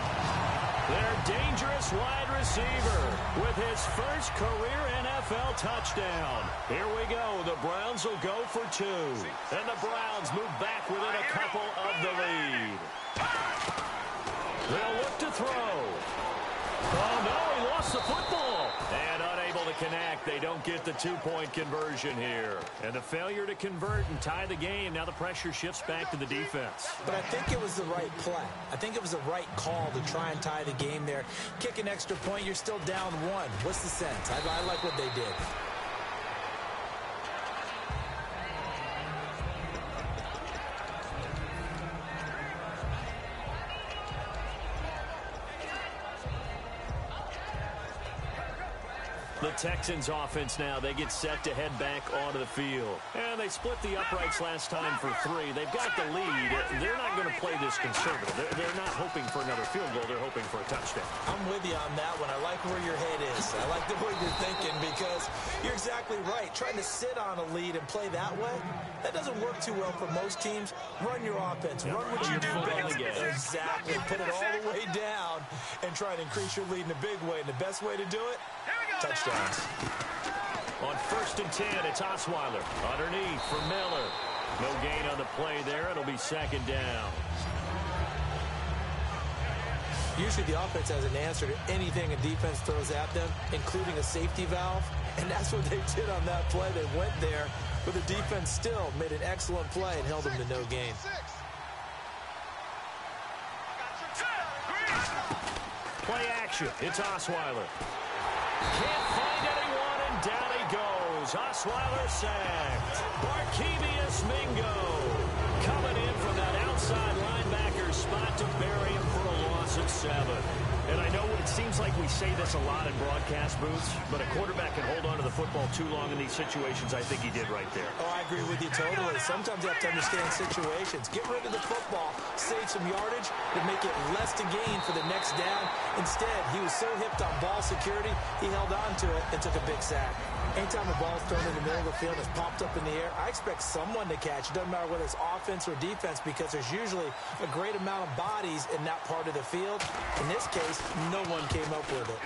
C: Their dangerous wide receiver with his first career NFL touchdown. Here we go. The Browns will go for 2. And the Browns move back within a couple of the lead. They'll look to throw. Oh, no, he lost the football. And unable to connect. They don't get the 2-point conversion here. And the failure to convert and tie the game. Now the pressure shifts back to the defense.
E: But I think it was the right play. I think it was the right call to try and tie the game there. Kick an extra point, you're still down 1. What's the sense? I like what they did.
C: The Texans offense now, they get set to head back onto the field. And they split the uprights last time for 3. They've got the lead. They're not going to play this conservative. They're not hoping for another field goal. They're hoping for a touchdown.
E: I'm with you on that one. I like where your head is. I like the way you're thinking because you're exactly right. Trying to sit on a lead and play that way, that doesn't work too well for most teams. Run your offense. Run what you do best. Exactly. Put it all the way down and try and increase your lead in a big way. And the best way to do it, touchdowns.
C: On first and 10, it's Osweiler. Underneath for Miller. No gain on the play there. It'll be 2nd down.
E: Usually the offense has an answer to anything a defense throws at them, including a safety valve. And that's what they did on that play. They went there, but the defense still made an excellent play and held them to no gain.
C: Play action. It's Osweiler. Can't find anyone, and down he goes. Osweiler sacked. Barkevius Mingo coming in from that outside linebacker spot to bury him for a loss of 7. And I know it seems like we say this a lot in broadcast booths, but a quarterback can hold on to the football too long in these situations. I think he did right there.
E: Oh, I agree with you totally. Sometimes you have to understand situations. Get rid of the football, save some yardage, and make it less to gain for the next down. Instead, he was so hipped on ball security, he held on to it and took a big sack. Anytime a ball's thrown in the middle of the field and it's popped up in the air, I expect someone to catch. It doesn't matter whether it's offense or defense because there's usually a great amount of bodies in that part of the field. In this case, no one came up with it.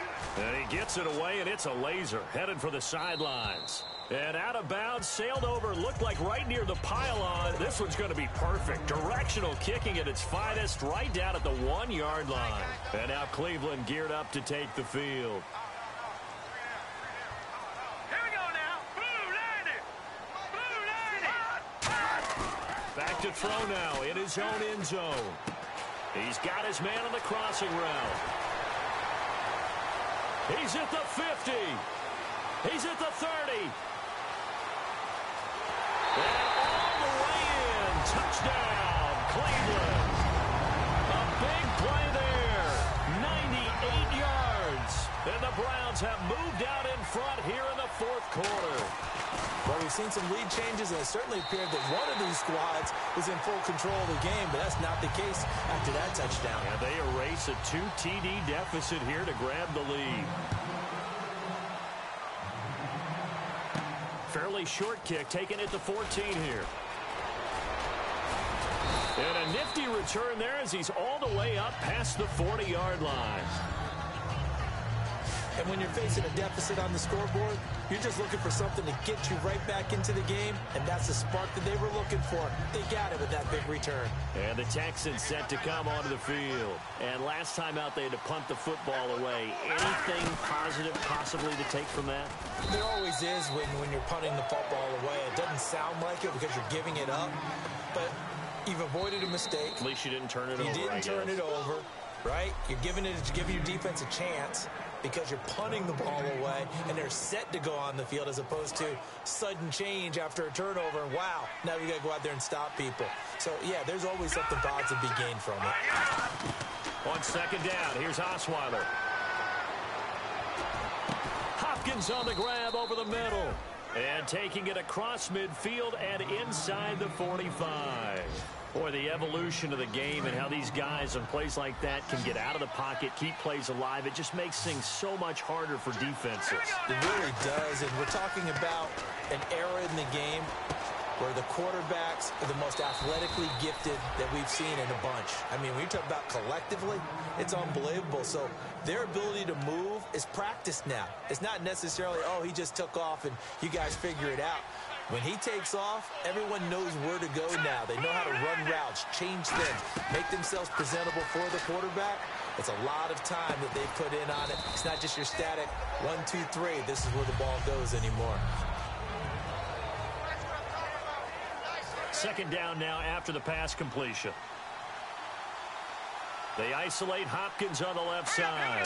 C: And he gets it away, and it's a laser headed for the sidelines. And out of bounds, sailed over, looked like right near the pylon. This one's going to be perfect. Directional kicking at its finest, right down at the 1-yard line. And now Cleveland geared up to take the field. Back to throw now in his own end zone. He's got his man on the crossing route. He's at the 50. He's at the 30. And all the way in. Touchdown, Cleveland. A big play there. 98 yards. And the Browns have moved out in front here in the 4th quarter.
E: Well, we've seen some lead changes, and it certainly appeared that one of these squads was in full control of the game, but that's not the case after that touchdown.
C: Yeah, they erase a 2 TD deficit here to grab the lead. Fairly short kick, taking it to 14 here. And a nifty return there as he's all the way up past the 40-yard line.
E: And when you're facing a deficit on the scoreboard, you're just looking for something to get you right back into the game, and that's the spark that they were looking for. They got it with that big return.
C: And the Texans set to come onto the field. And last time out, they had to punt the football away. Anything positive possibly to take from that?
E: There always is when you're punting the football away. It doesn't sound like it because you're giving it up, but you've avoided a mistake.
C: At least you didn't turn it over.
E: You didn't turn it over, right? You're giving your defense a chance because you're punting the ball away, and they're set to go on the field as opposed to sudden change after a turnover. And wow, now you got to go out there and stop people. So, yeah, there's always something positive to be gained from it.
C: On second down, here's Osweiler. Hopkins on the grab over the middle. And taking it across midfield and inside the 45. Boy, the evolution of the game and how these guys on plays like that can get out of the pocket, keep plays alive, it just makes things so much harder for defenses.
E: It really does, and we're talking about an era in the game where the quarterbacks are the most athletically gifted that we've seen in a bunch. I mean, when you talk about collectively, it's unbelievable. So their ability to move is practiced now. It's not necessarily, oh, he just took off and you guys figure it out. When he takes off, everyone knows where to go now. They know how to run routes, change things, make themselves presentable for the quarterback. It's a lot of time that they put in on it. It's not just your static 1, 2, 3. This is where the ball goes anymore.
C: Second down now after the pass completion. They isolate Hopkins on the left side.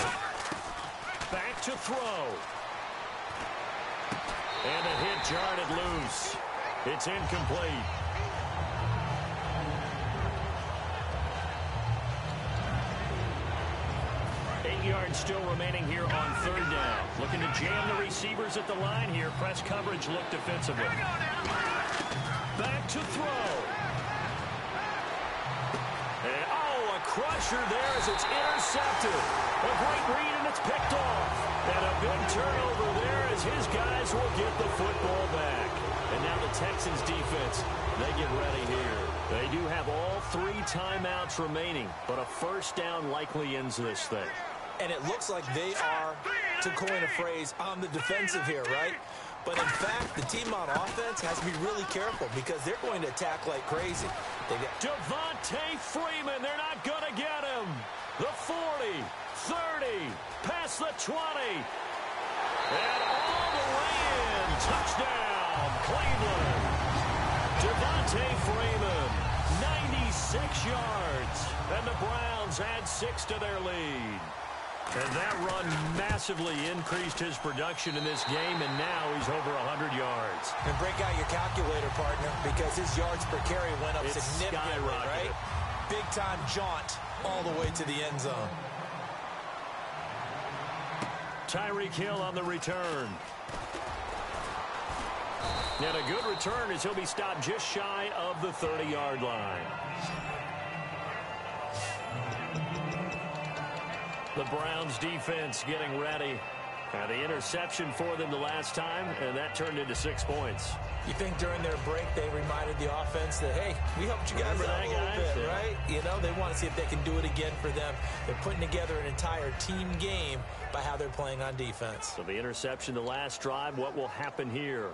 C: Back to throw. And a hit jarred it loose. It's incomplete. Yards still remaining here on third down. Looking to jam the receivers at the line here. Press coverage look defensively. Back to throw. And, a crusher there as it's intercepted. A great read and it's picked off. And a big turnover there as his guys will get the football back. And now the Texans defense, they get ready here. They do have all 3 timeouts remaining, but a first down likely ends this thing.
E: And it looks like they are, to coin a phrase, on the defensive here, right? But in fact, the team on offense has to be really careful because they're going to attack like crazy. They get
C: Devontae Freeman, they're not going to get him. The 40, 30, past the 20. And all the way in. Touchdown, Cleveland. Devontae Freeman, 96 yards. And the Browns add 6 to their lead. And that run massively increased his production in this game, and now he's over 100 yards.
E: And break out your calculator, partner, because his yards per carry went up significantly, right? Big-time jaunt all the way to the end zone.
C: Tyreek Hill on the return. And a good return as he'll be stopped just shy of the 30-yard line. The Browns defense getting ready. The interception for them the last time, and that turned into 6 points.
E: You think during their break they reminded the offense that, hey, we helped you guys out a little bit, right? You know, they want to see if they can do it again for them. They're putting together an entire team game by how they're playing on defense.
C: So the interception the last drive, what will happen here?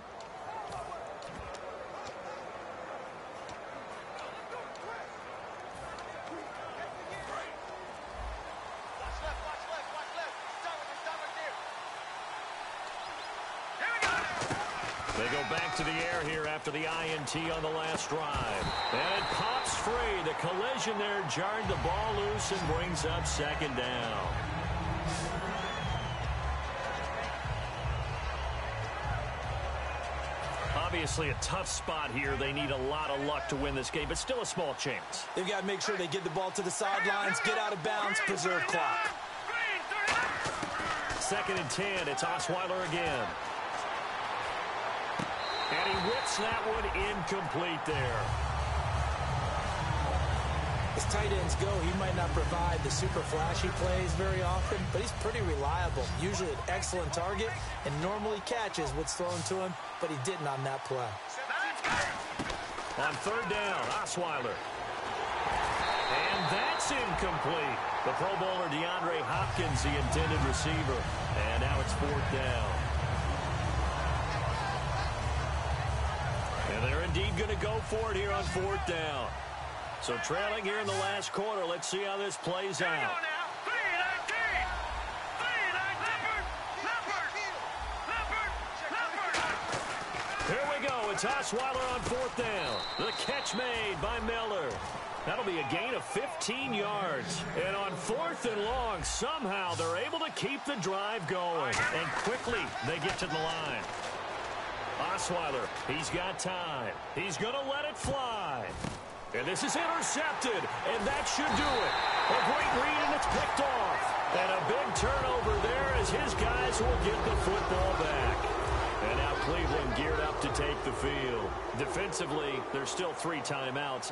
C: They go back to the air here after the INT on the last drive. And it pops free. The collision there jarred the ball loose and brings up second down. Obviously a tough spot here. They need a lot of luck to win this game, but still a small chance.
E: They've got to make sure they get the ball to the sidelines, get out of bounds, preserve clock.
C: Second and 10. It's Osweiler again. And he whips that one incomplete there.
E: As tight ends go, he might not provide the super flashy plays very often, but he's pretty reliable. Usually an excellent target and normally catches what's thrown to him, but he didn't on that play.
C: On third down, Osweiler. And that's incomplete. The Pro Bowler DeAndre Hopkins, the intended receiver. And now it's fourth down. And they're indeed going to go for it here on fourth down. So trailing here in the last quarter. Let's see how this plays out. Here we go. It's Osweiler on fourth down. The catch made by Miller. That'll be a gain of 15 yards. And on fourth and long, somehow they're able to keep the drive going. And quickly they get to the line. Osweiler, he's got time. He's going to let it fly. And this is intercepted, and that should do it. A great read, and it's picked off. And a big turnover there as his guys will get the football back. And now Cleveland geared up to take the field. Defensively, there's still 3 timeouts.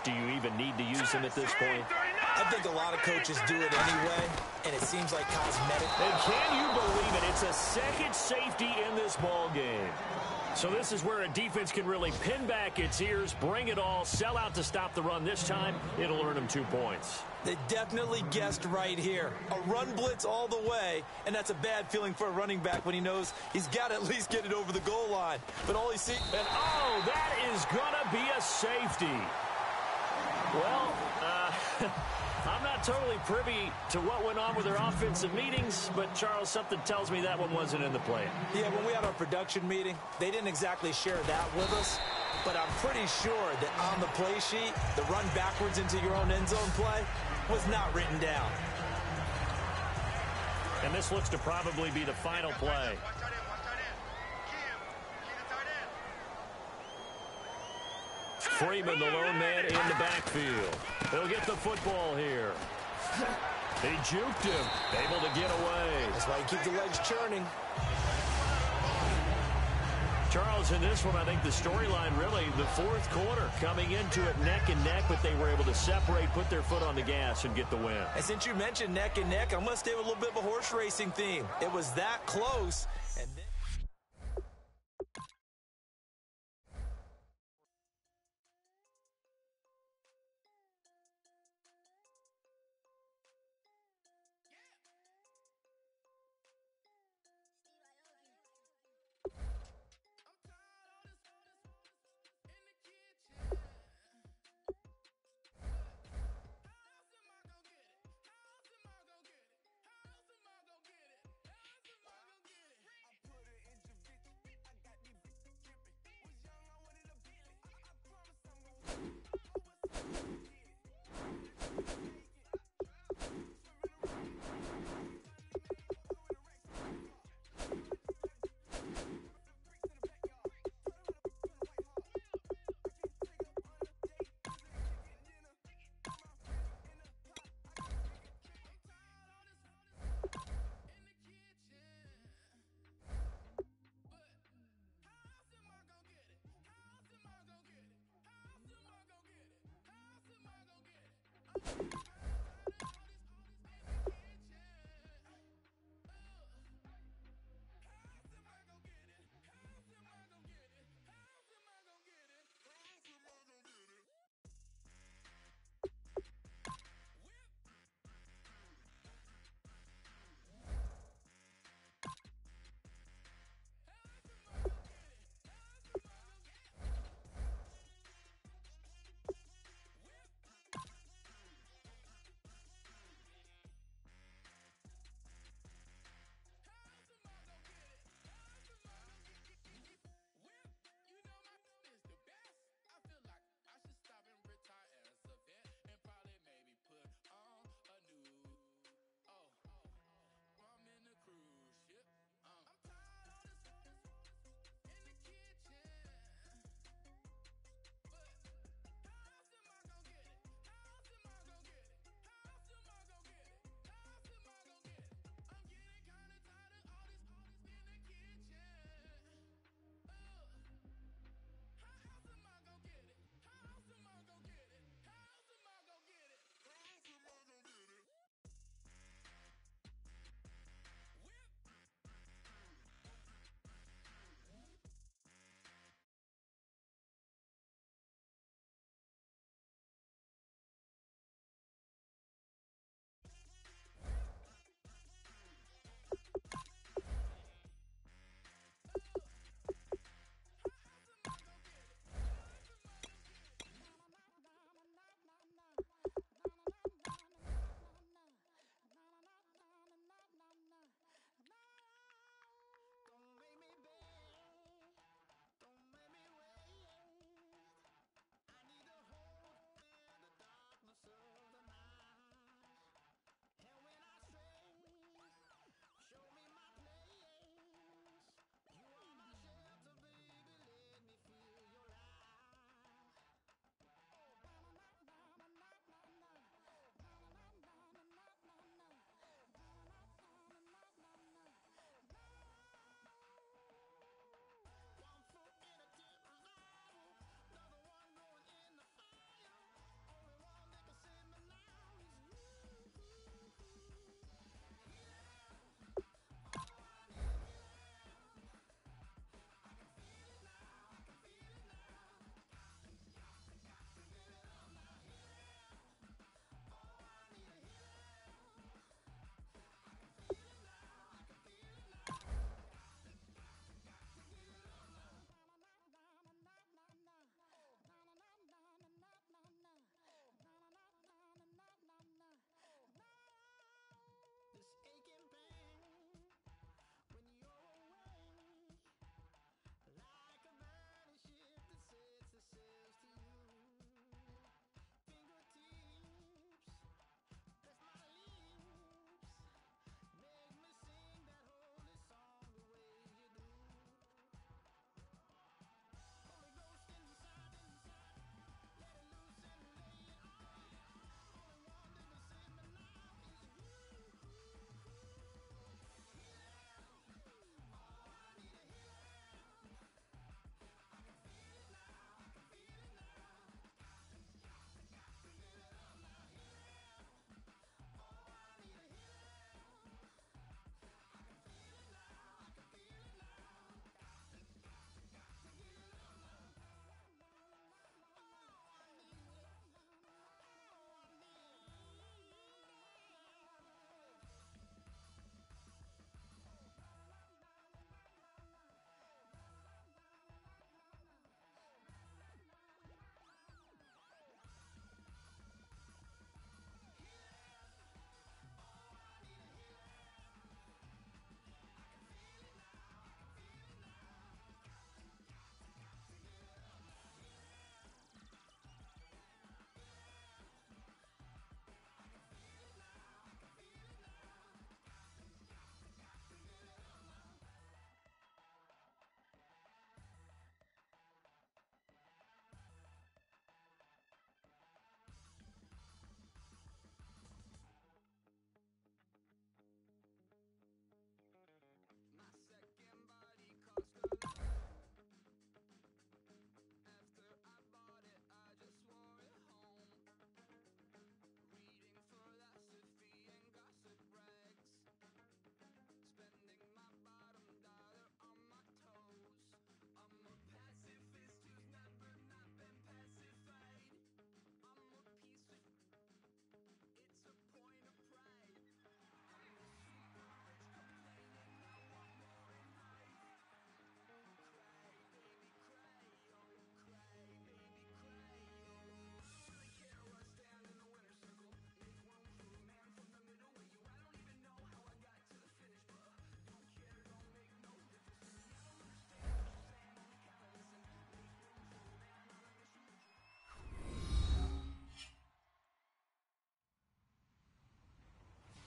C: Do you even need to use them at this point?
E: I think a lot of coaches do it anyway, and it seems like cosmetic.
C: And can you believe it? It's a second safety in this ball game. So this is where a defense can really pin back its ears, bring it all, sell out to stop the run this time. It'll earn them 2 points.
E: They definitely guessed right here. A run blitz all the way, and that's a bad feeling for a running back when he knows he's got to at least get it over the goal line. But all he sees...
C: And, oh, that is going to be a safety. Well, I'm not totally privy to what went on with their offensive meetings, but, Charles, something tells me that one wasn't in the play.
E: Yeah, when we had our production meeting, they didn't exactly share that with us, but I'm pretty sure that on the play sheet, the run backwards into your own end zone play was not written down.
C: And this looks to probably be the final play. Freeman, the lone man, in the backfield. He'll get the football here. He juked him, able to get away.
E: That's why you keep the legs churning.
C: Charles, in this one, I think the storyline really, the fourth quarter, coming into it neck and neck, but they were able to separate, put their foot on the gas, and get the win.
E: And since you mentioned neck and neck, I'm going to stay with a little bit of a horse racing theme. It was that close, and then...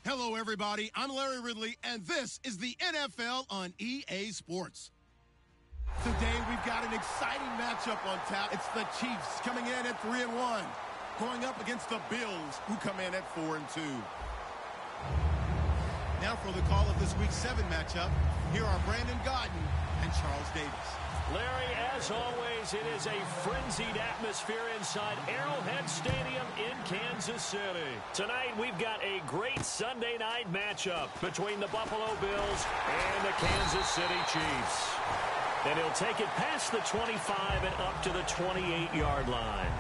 B: Hello, everybody. I'm Larry Ridley, and this is the NFL on EA Sports. Today, we've got an exciting matchup on tap. It's the Chiefs coming in at 3-1, going up against the Bills, who come in at 4-2. Now for the call of this Week 7 matchup, here are Brandon Gaudin and Charles Davis.
C: Larry, as always, it is a frenzied atmosphere inside Arrowhead Stadium in Kansas City. Tonight, we've got a great Sunday night matchup between the Buffalo Bills and the Kansas City Chiefs. And he'll take it past the 25 and up to the 28-yard line.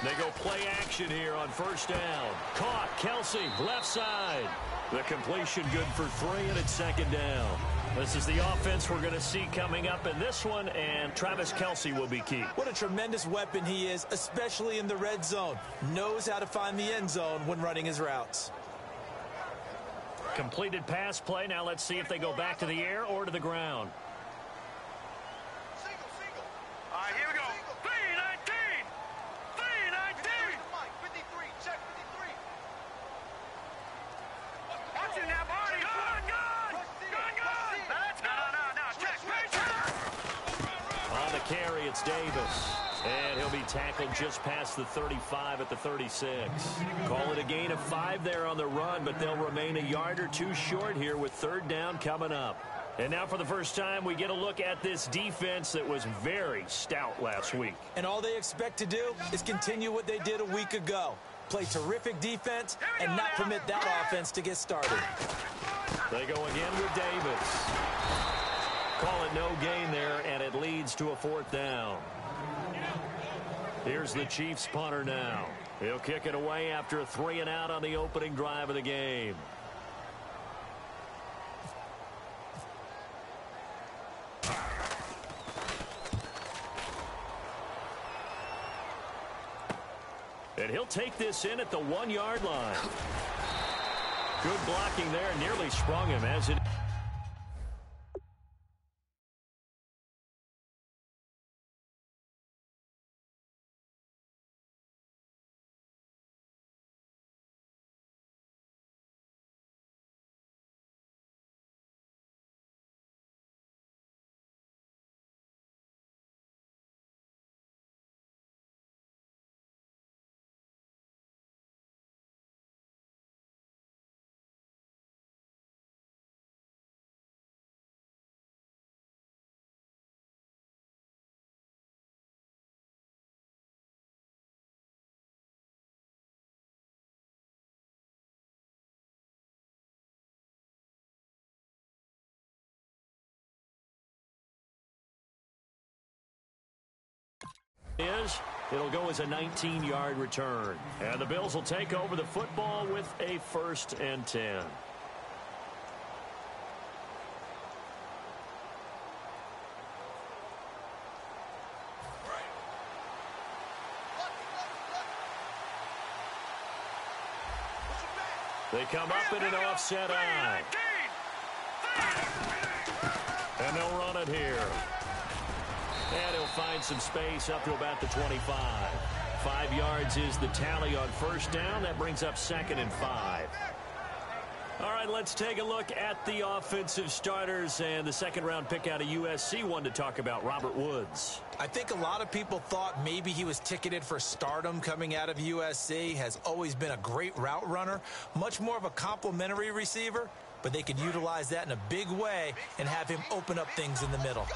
C: They go play action here on first down. Caught, Kelsey, left side. The completion good for 3, and it's second down. This is the offense we're going to see coming up in this one, and Travis Kelsey will be key.
E: What a tremendous weapon he is, especially in the red zone. Knows how to find the end zone when running his routes.
C: Completed pass play. Now let's see if they go back to the air or to the ground.
D: All right, here we go. 3-19. 3-19. 53. Check 53. Watch it now, Barney. Gun. Let's go. No. Check.
C: On the carry, it's Davis. And he'll be tackled just past the 35 at the 36. Call it a gain of 5 there on the run, but they'll remain a yard or two short here with third down coming up. And now for the first time, we get a look at this defense that was very stout last week.
E: And all they expect to do is continue what they did a week ago. Play terrific defense and not permit that offense to get started.
C: They go again with Davis. Call it no gain there, and it leads to a fourth down. Here's the Chiefs punter now. He'll kick it away after a 3-and-out on the opening drive of the game. And he'll take this in at the 1-yard line. Good blocking there, nearly sprung him as it... It'll go as a 19-yard return. And the Bills will take over the football with a 1st and 10. They come up in an offset eye. And they'll run it here. And he'll find some space up to about the 25. 5 yards is the tally on first down. That brings up 2nd and 5. All right, let's take a look at the offensive starters and the second-round pick out of USC. One to talk about, Robert Woods.
E: I think a lot of people thought maybe he was ticketed for stardom coming out of USC. Has always been a great route runner, much more of a complimentary receiver, but they could utilize that in a big way and have him open up things in the middle.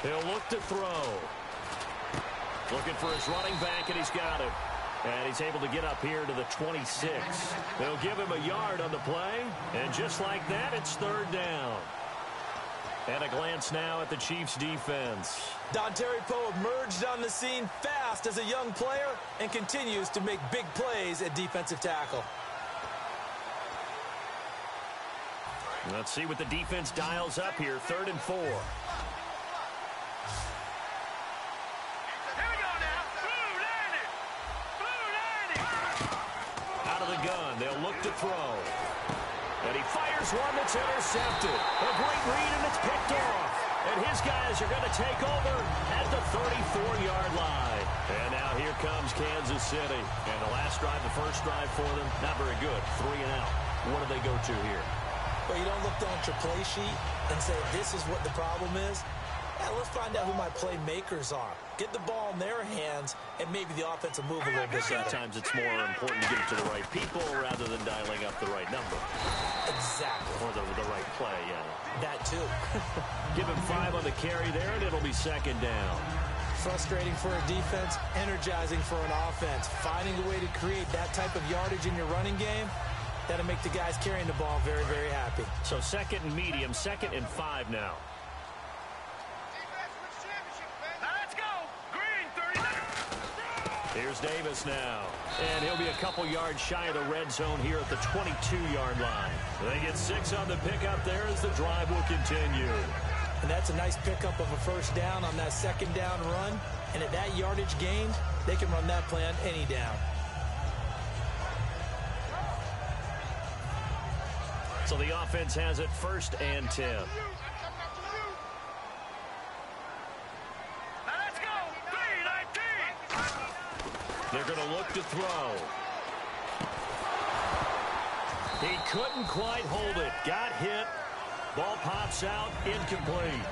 C: He'll look to throw. Looking for his running back, and he's got him. And he's able to get up here to the 26. They'll give him a yard on the play. And just like that, it's third down. And a glance now at the Chiefs' defense.
E: Dontari Poe emerged on the scene fast as a young player and continues to make big plays at defensive tackle.
C: Let's see what the defense dials up here. 3rd and 4.
D: Here we go now. Blue landing. Blue landing.
C: Out of the gun, they'll look to throw. And he fires one that's intercepted. A great read, and it's picked off. And his guys are going to take over at the 34-yard line. And now here comes Kansas City. And the last drive, the first drive for them, not very good. 3 and out. What do they go to here?
E: Well, you don't look down at your play sheet and say, this is what the problem is. Yeah, let's find out who my playmakers are. Get the ball in their hands, and maybe the offense will move a little bit better.
C: Sometimes it's more important to get it to the right people rather than dialing up the right number.
E: Exactly.
C: Or the right play, yeah.
E: That too.
C: Give him 5 on the carry there, and it'll be 2nd down.
E: Frustrating for a defense, energizing for an offense. Finding a way to create that type of yardage in your running game, that'll make the guys carrying the ball very, very happy.
C: So 2nd and medium, 2nd and 5 now.
D: Now let's go. Green, 39.
C: Here's Davis now. And he'll be a couple yards shy of the red zone here at the 22-yard line. They get 6 on the pickup there as the drive will continue.
E: And that's a nice pickup of a 1st down on that 2nd down run. And at that yardage gained, they can run that play on any down.
C: So the offense has it 1st and 10.
D: Now let's go. 3-19.
C: They're going to look to throw. He couldn't quite hold it. Got hit. Ball pops out. Incomplete.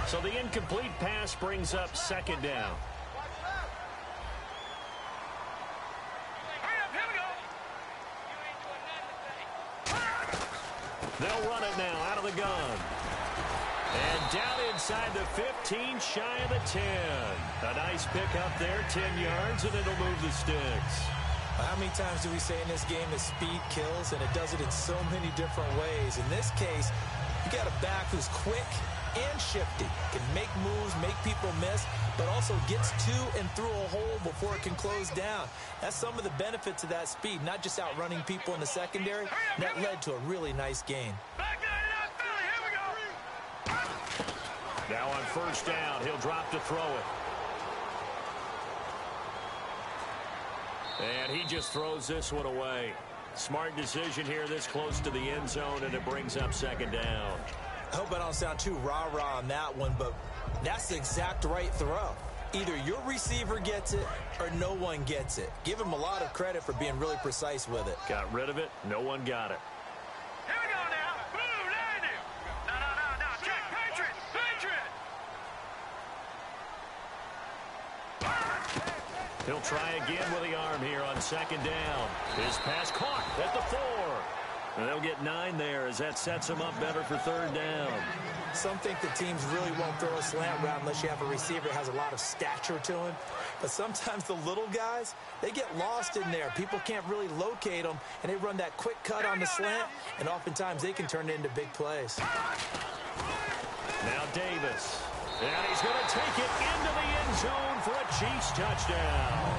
C: So the incomplete pass brings up 2nd down.
D: Hurry up, here we go.
C: They'll run it now out of the gun. And down inside the 15, shy of the 10. A nice pickup there, 10 yards, and it'll move the sticks.
E: How many times do we say in this game that speed kills, and it does it in so many different ways? In this case, you got a back who's quick and shifty, can make moves, make people miss, but also gets to and through a hole before it can close down. That's some of the benefits of that speed, not just outrunning people in the secondary. That led to a really nice gain.
D: Back there, Philly, here we go.
C: Now on 1st down, he'll drop to throw it. And he just throws this one away. Smart decision here this close to the end zone, and it brings up 2nd down.
E: I hope I don't sound too rah-rah on that one, but that's the exact right throw. Either your receiver gets it or no one gets it. Give him a lot of credit for being really precise with it.
C: Got rid of it. No one got it.
D: Here we go now. Blue landing. No. Check. Patriot.
C: He'll try again with the arm here on 2nd down. His pass caught at the 4. And they'll get 9 there as that sets him up better for 3rd down.
E: Some think the teams really won't throw a slant route unless you have a receiver that has a lot of stature to him. But sometimes the little guys, they get lost in there. People can't really locate them, and they run that quick cut on the slant, and oftentimes they can turn it into big plays.
C: Now Davis. And he's going to take it into the end zone for a Chiefs touchdown.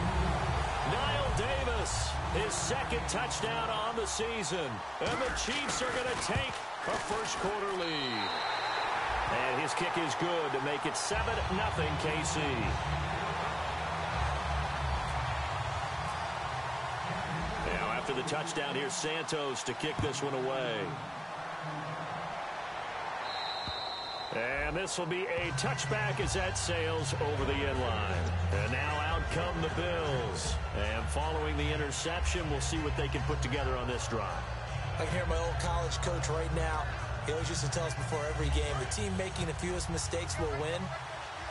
C: Niall Davis, his 2nd touchdown on the season. And the Chiefs are going to take a 1st quarter lead. And his kick is good to make it 7-0 KC. Now after the touchdown, here's Santos to kick this one away. And this will be a touchback as that sails over the end line. And now out come the Bills. And following the interception, we'll see what they can put together on this drive.
E: I can hear my old college coach right now. He always used to tell us before every game, the team making the fewest mistakes will win.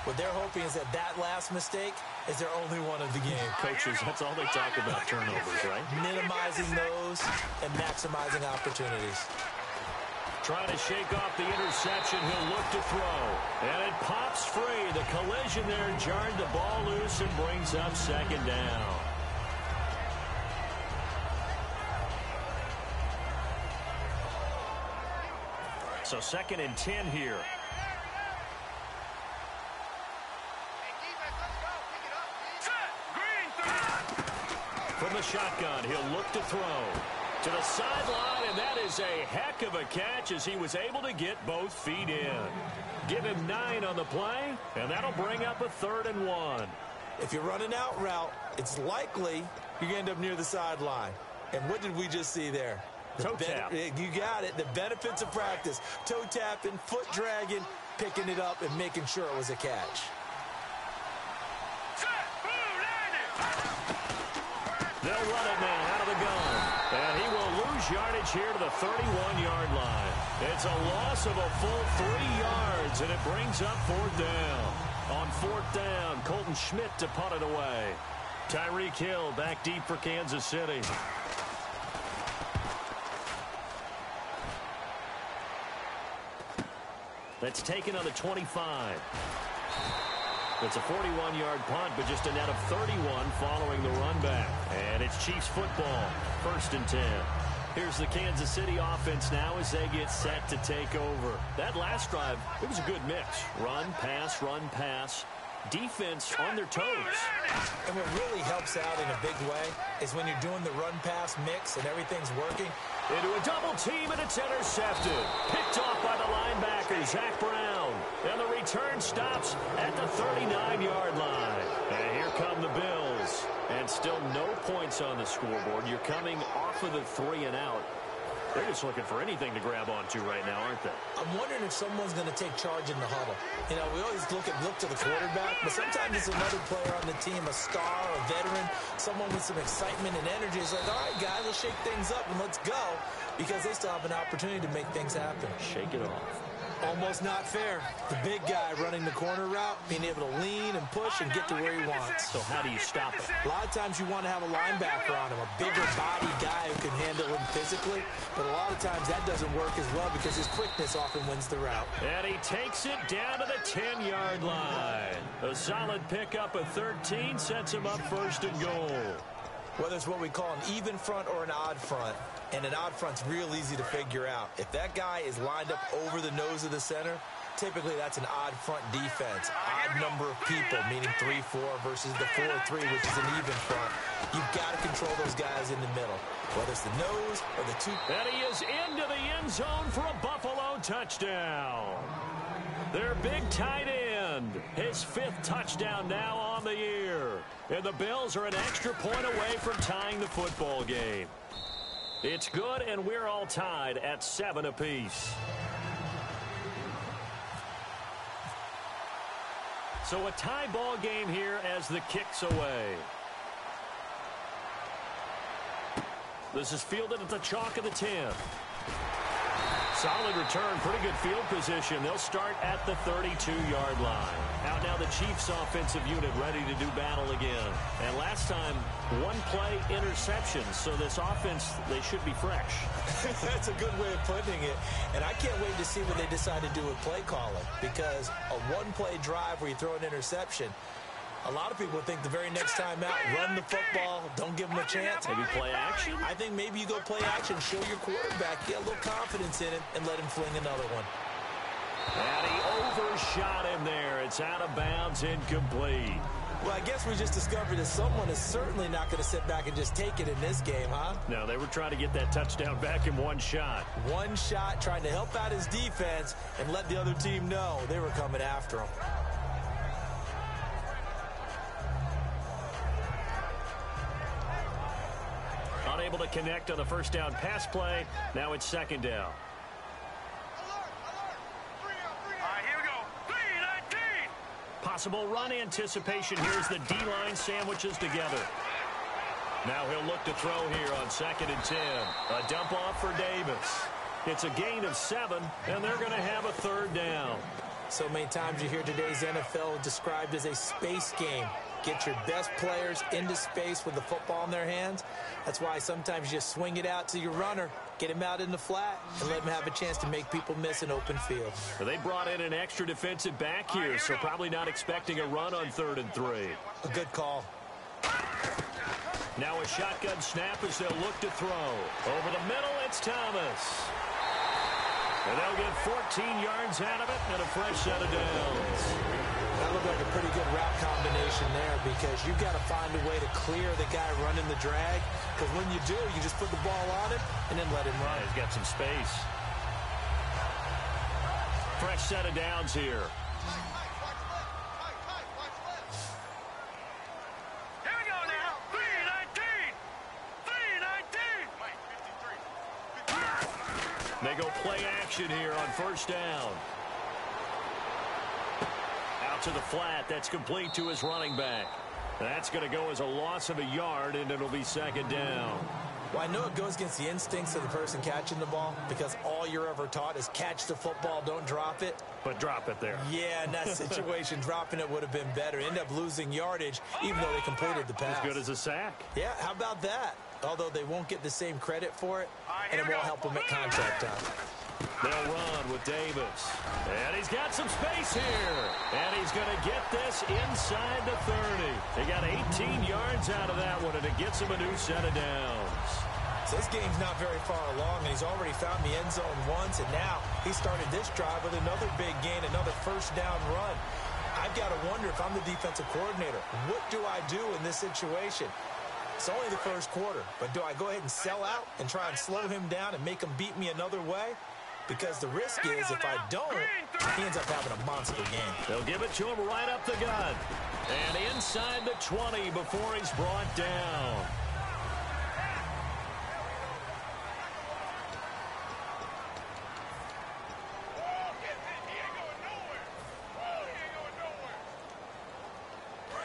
E: What they're hoping is that last mistake is their only one of the game.
C: Coaches, that's all they talk about, turnovers, right?
E: Minimizing those and maximizing opportunities.
C: Trying to shake off the interception. He'll look to throw. And it pops free. The collision there jarred the ball loose and brings up second down. So 2nd and 10 here. From the shotgun, he'll look to throw. To the sideline, and that is a heck of a catch as he was able to get both feet in. Give him 9 on the play, and that'll bring up a 3rd and 1.
E: If you're running out route, it's likely you're going to end up near the sideline. And what did we just see there?
C: Toe tap.
E: You got it. The benefits of practice. Toe tapping, foot dragging, picking it up, and making sure it was a catch.
C: They'll run it now out of the gun. And he will lose yardage here to the 31-yard line. It's a loss of a full 3 yards, and it brings up 4th down. On 4th down, Colton Schmidt to punt it away. Tyreek Hill back deep for Kansas City. That's taken on the 25. It's a 41-yard punt, but just a net of 31 following the run back. And it's Chiefs football, 1st and 10. Here's the Kansas City offense now as they get set to take over. That last drive, it was a good mix. Run, pass, defense on their toes.
E: And what really helps out in a big way is when you're doing the run-pass mix and everything's working.
C: Into a double team, and it's intercepted. Picked off by the linebacker, Zach Brown. And the return stops at the 39-yard line. And here come the Bills. And still no points on the scoreboard. You're coming off of the 3 and out. They're just looking for anything to grab onto right now, aren't they?
E: I'm wondering if someone's going to take charge in the huddle. You know, we always look to the quarterback, but sometimes it's another player on the team, a star, a veteran, someone with some excitement and energy. It's like, all right, guys, let's shake things up and let's go, because they still have an opportunity to make things happen.
C: Shake it off.
E: Almost not fair. The big guy running the corner route, being able to lean and push and get to where he wants.
C: So how do you stop it?
E: A lot of times you want to have a linebacker on him, a bigger body guy who can handle him physically, but a lot of times that doesn't work as well because his quickness often wins the route.
C: And he takes it down to the 10-yard line. A solid pickup of 13 sets him up 1st and goal.
E: Whether it's what we call an even front or an odd front, and an odd front's real easy to figure out. If that guy is lined up over the nose of the center, typically that's an odd front defense. Odd number of people, meaning 3-4 versus the 4-3, which is an even front. You've got to control those guys in the middle, whether it's the nose or the two.
C: And he is into the end zone for a Buffalo touchdown. Their big tight end, his 5th touchdown now on the year. And the Bills are an extra point away from tying the football game. It's good, and we're all tied at 7 apiece. So a tie ball game here as the kick's away. This is fielded at the chalk of the 10. Solid return, pretty good field position. They'll start at the 32-yard line. Out now the Chiefs offensive unit ready to do battle again. And last time, 1-play interception. So this offense, they should be fresh.
E: That's a good way of putting it. And I can't wait to see what they decide to do with play calling. Because a 1-play drive where you throw an interception, a lot of people think the very next time out, run the football, don't give them a chance.
C: Maybe play action?
E: I think maybe you go play action, show your quarterback, get a little confidence in it, and let him fling another one.
C: And he overshot him there. It's out of bounds, incomplete.
E: Well, I guess we just discovered that someone is certainly not going to sit back and just take it in this game, huh?
C: No, they were trying to get that touchdown back in one shot.
E: One shot, trying to help out his defense and let the other team know they were coming after him.
C: Unable to connect on the first down pass play. Now it's 2nd down.
D: Here we go. 3-19.
C: Possible run anticipation. Here's the D-line sandwiches together. Now he'll look to throw here on 2nd and 10. A dump off for Davis. It's a gain of 7, and they're going to have a 3rd down.
E: So many times you hear today's NFL described as a space game. Get your best players into space with the football in their hands. That's why sometimes you just swing it out to your runner, get him out in the flat, and let him have a chance to make people miss an open field.
C: Well, they brought in an extra defensive back here, so probably not expecting a run on 3rd and 3.
E: A good call.
C: Now a shotgun snap as they'll look to throw. Over the middle, it's Thomas. And they'll get 14 yards out of it and a fresh set of downs.
E: That looked like a pretty good route combination there because you've got to find a way to clear the guy running the drag. Because when you do, you just put the ball on him and then let him run.
C: Yeah, he's got some space. Fresh set of downs here.
D: Here we go now. 3-19. 3-19.
C: They go play action here on 1st down. Out to the flat. That's complete to his running back. That's going to go as a loss of a yard, and it'll be 2nd down.
E: Well, I know it goes against the instincts of the person catching the ball because all you're ever taught is catch the football, don't drop it.
C: But drop it there.
E: Yeah, in that situation, dropping it would have been better. End up losing yardage, even though they completed the pass.
C: As good as a sack.
E: Yeah, how about that? Although they won't get the same credit for it, and it won't help them at contract time.
C: They'll run with Davis. And he's got some space here. And he's going to get this inside the 30. They got 18 yards out of that one, and it gets him a new set of downs.
E: So this game's not very far along, and he's already found the end zone once, and now he started this drive with another big gain, another 1st down run. I've got to wonder if I'm the defensive coordinator, what do I do in this situation? It's only the 1st quarter, but do I go ahead and sell out and try and slow him down and make him beat me another way? Because the risk is if I don't, he ends up having a monster game.
C: They'll give it to him right up the gut. And inside the 20 before he's brought down.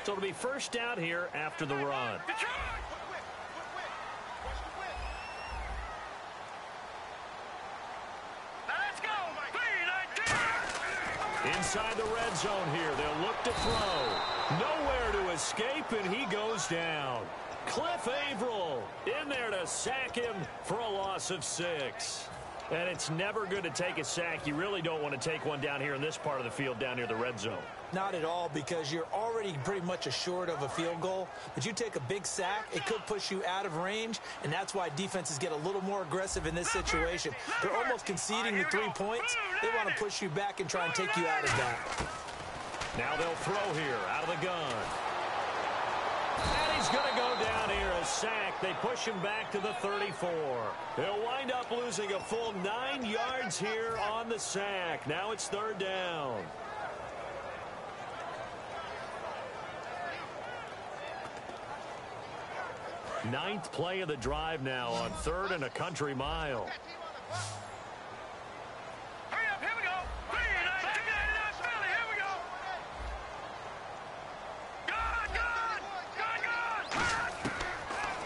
C: So it'll be 1st down here after the run. Inside the red zone here. They'll look to throw. Nowhere to escape, and he goes down. Cliff Averill in there to sack him for a loss of 6. And it's never good to take a sack. You really don't want to take one down here in this part of the field down near the red zone.
E: Not at all, because you're already pretty much assured of a field goal. But you take a big sack, it could push you out of range, and that's why defenses get a little more aggressive in this situation. They're almost conceding the 3 points. They want to push you back and try and take you out of that.
C: Now they'll throw here out of the gun. And he's going to go down here, a sack. They push him back to the 34. They'll wind up losing a full 9 yards here on the sack. Now it's 3rd down. Ninth play of the drive now on 3rd and a country mile.
D: Hurry up, here we go. 3-19, Philly, here we go. Good.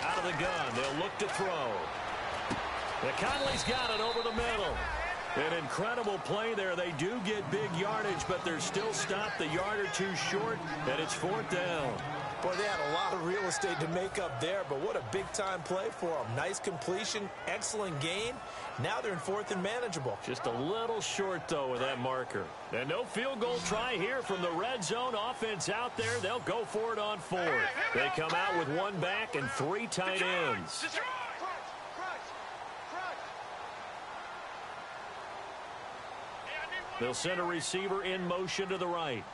C: Out of the gun, they'll look to throw. Conley's got it over the middle. An incredible play there. They do get big yardage, but they're still stopped a yard or 2 short, and it's 4th down.
E: Boy, they had a lot of real estate to make up there, but what a big-time play for them. Nice completion, excellent gain. Now they're in 4th and manageable.
C: Just a little short, though, with that marker. And no field goal try here from the red zone. Offense out there. They'll go for it on 4th. They come out with 1 back and 3 tight ends. They'll send a receiver in motion to the right.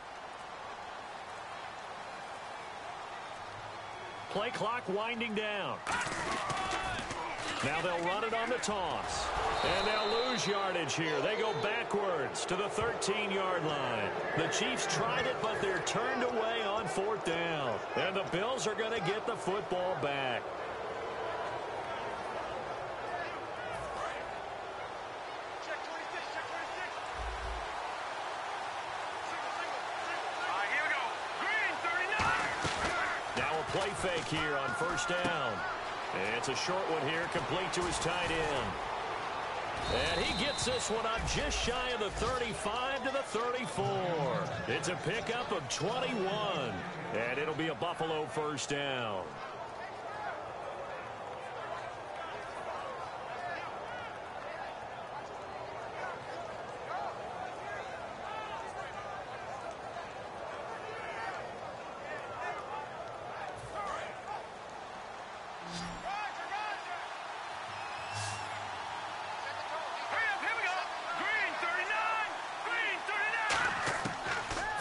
C: Play clock winding down. Now they'll run it on the toss. And they'll lose yardage here. They go backwards to the 13-yard line. The Chiefs tried it, but they're turned away on 4th down. And the Bills are going to get the football back. Play fake here on 1st down. And it's a short one here, complete to his tight end. And he gets this one up just shy of the 35 to the 34. It's a pickup of 21. And it'll be a Buffalo first down.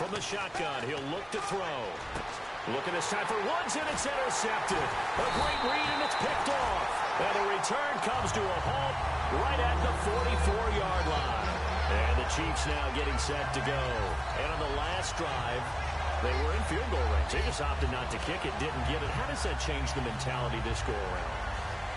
C: From the shotgun, he'll look to throw. Looking this time for Woods, and it's intercepted. A great read, and it's picked off. And the return comes to a halt right at the 44-yard line. And the Chiefs now getting set to go. And on the last drive, they were in field goal range. They just opted not to kick it, didn't get it. How does that change the mentality this go around?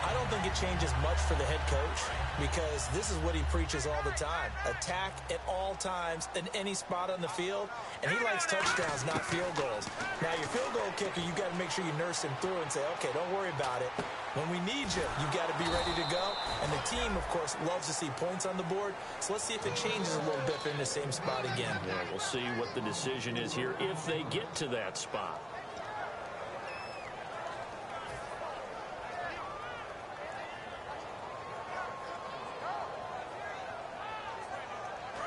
E: I don't think it changes much for the head coach because this is what he preaches all the time. Attack at all times in any spot on the field, and he likes touchdowns, not field goals. Now, your field goal kicker, you got to make sure you nurse him through and say, okay, don't worry about it. When we need you, you got to be ready to go. And the team, of course, loves to see points on the board. So let's see if it changes a little bit if they're in the same spot again.
C: Yeah, we'll see what the decision is here if they get to that spot.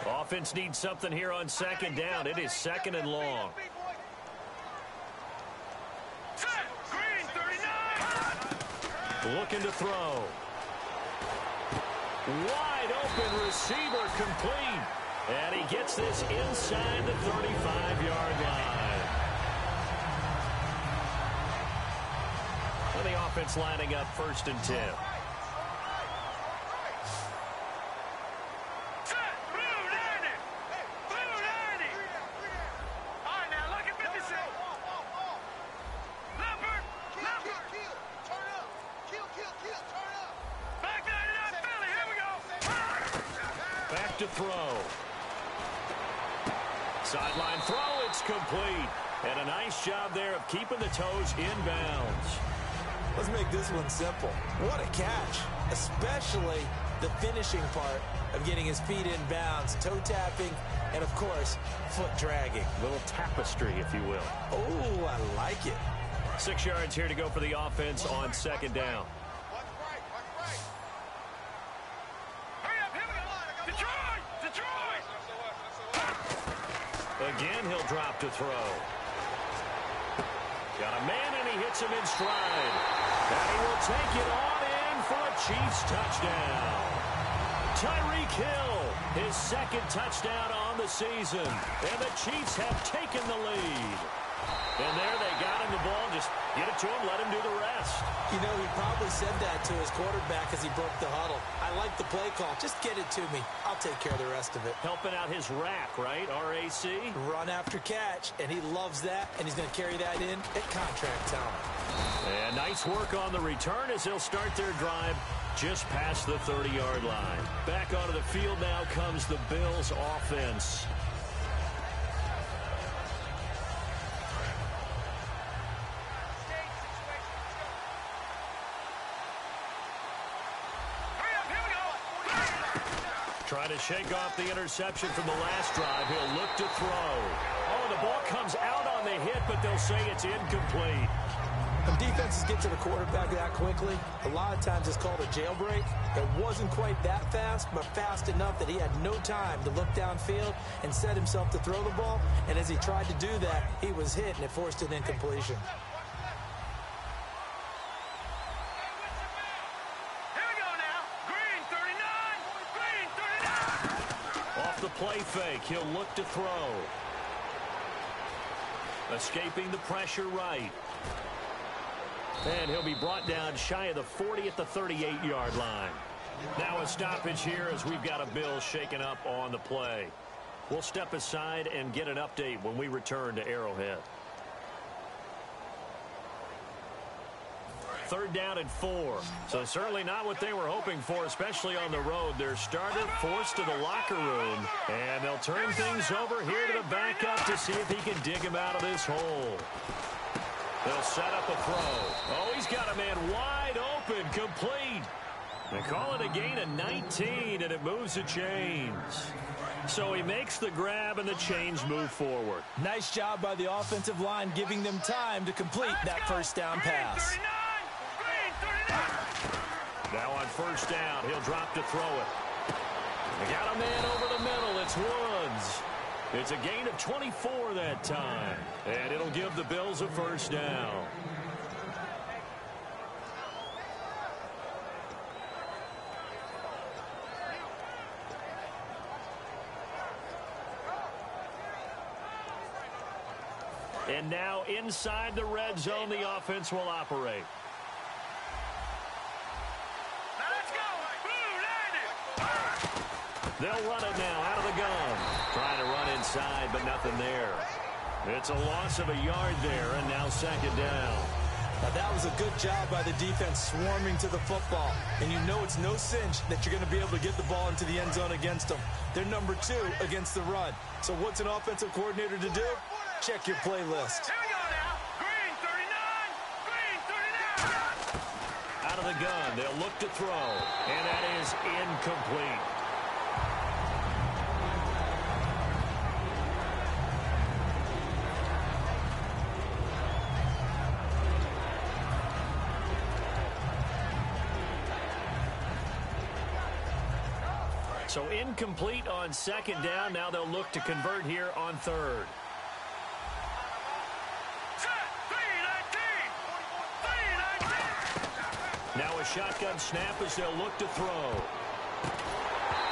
C: Offense needs something here on second down. It is second and long. Looking to throw. Wide open receiver complete. And he gets this inside the 35-yard line. And the offense lining up 1st and 10. To throw. Sideline throw, it's complete. And a nice job there of keeping the toes inbounds.
E: Let's make this one simple. What a catch, especially the finishing part of getting his feet in bounds, toe tapping, and of course, foot dragging.
C: A little tapestry, if you will.
E: Oh, I like it.
C: 6 yards here to go for the offense on second down. Again, he'll drop to throw. Got a man, and he hits him in stride. And he will take it on in for a Chiefs touchdown. Tyreek Hill, his second touchdown on the season. And the Chiefs have taken the lead. And there they got him the ball. Just get it to him, let him do the rest.
E: You know, he probably said that to his quarterback as he broke the huddle. I like the play call. Just get it to me. I'll take care of the rest of it.
C: Helping out his rack, right? RAC?
E: Run after catch, and he loves that, and he's going to carry that in at contract time.
C: And nice work on the return as he'll start their drive just past the 30-yard line. Back onto the field now comes the Bills offense. Trying to shake off the interception from the last drive. He'll look to throw. Oh, the ball comes out on the hit, but they'll say it's incomplete.
E: When defenses get to the quarterback that quickly, a lot of times it's called a jailbreak. It wasn't quite that fast, but fast enough that he had no time to look downfield and set himself to throw the ball. And as he tried to do that, he was hit, and it forced an incompletion.
C: The play fake. He'll look to throw. Escaping the pressure right. And he'll be brought down shy of the 40 at the 38-yard line. Now a stoppage here as we've got a Bill shaken up on the play. We'll step aside and get an update when we return to Arrowhead. 3rd down and 4. So certainly not what they were hoping for, especially on the road. Their starter forced to the locker room. And they'll turn things over here to the backup to see if he can dig him out of this hole. They'll set up a throw. Oh, he's got a man wide open, complete. They call it a gain of 19, and it moves the chains. So he makes the grab, and the chains move forward.
E: Nice job by the offensive line, giving them time to complete that first down pass.
C: Now on first down, he'll drop to throw it. They got a man over the middle. It's Woods. It's a gain of 24 that time, and it'll give the Bills a first down. And now inside the red zone, the offense will operate.
D: Now let's go.
C: They'll run it now out of the gun. Trying to run inside, but nothing there. It's a loss of a yard there, and now second down.
E: Now that was a good job by the defense swarming to the football. And you know it's no cinch that you're going to be able to get the ball into the end zone against them. They're number 2 against the run. So what's an offensive coordinator to do? Check your playlist.
D: Here we go now. Green 39. Green 39.
C: Out of the gun, they'll look to throw, and that is incomplete. So incomplete on second down. Now they'll look to convert here on third. Now a shotgun snap as they'll look to throw.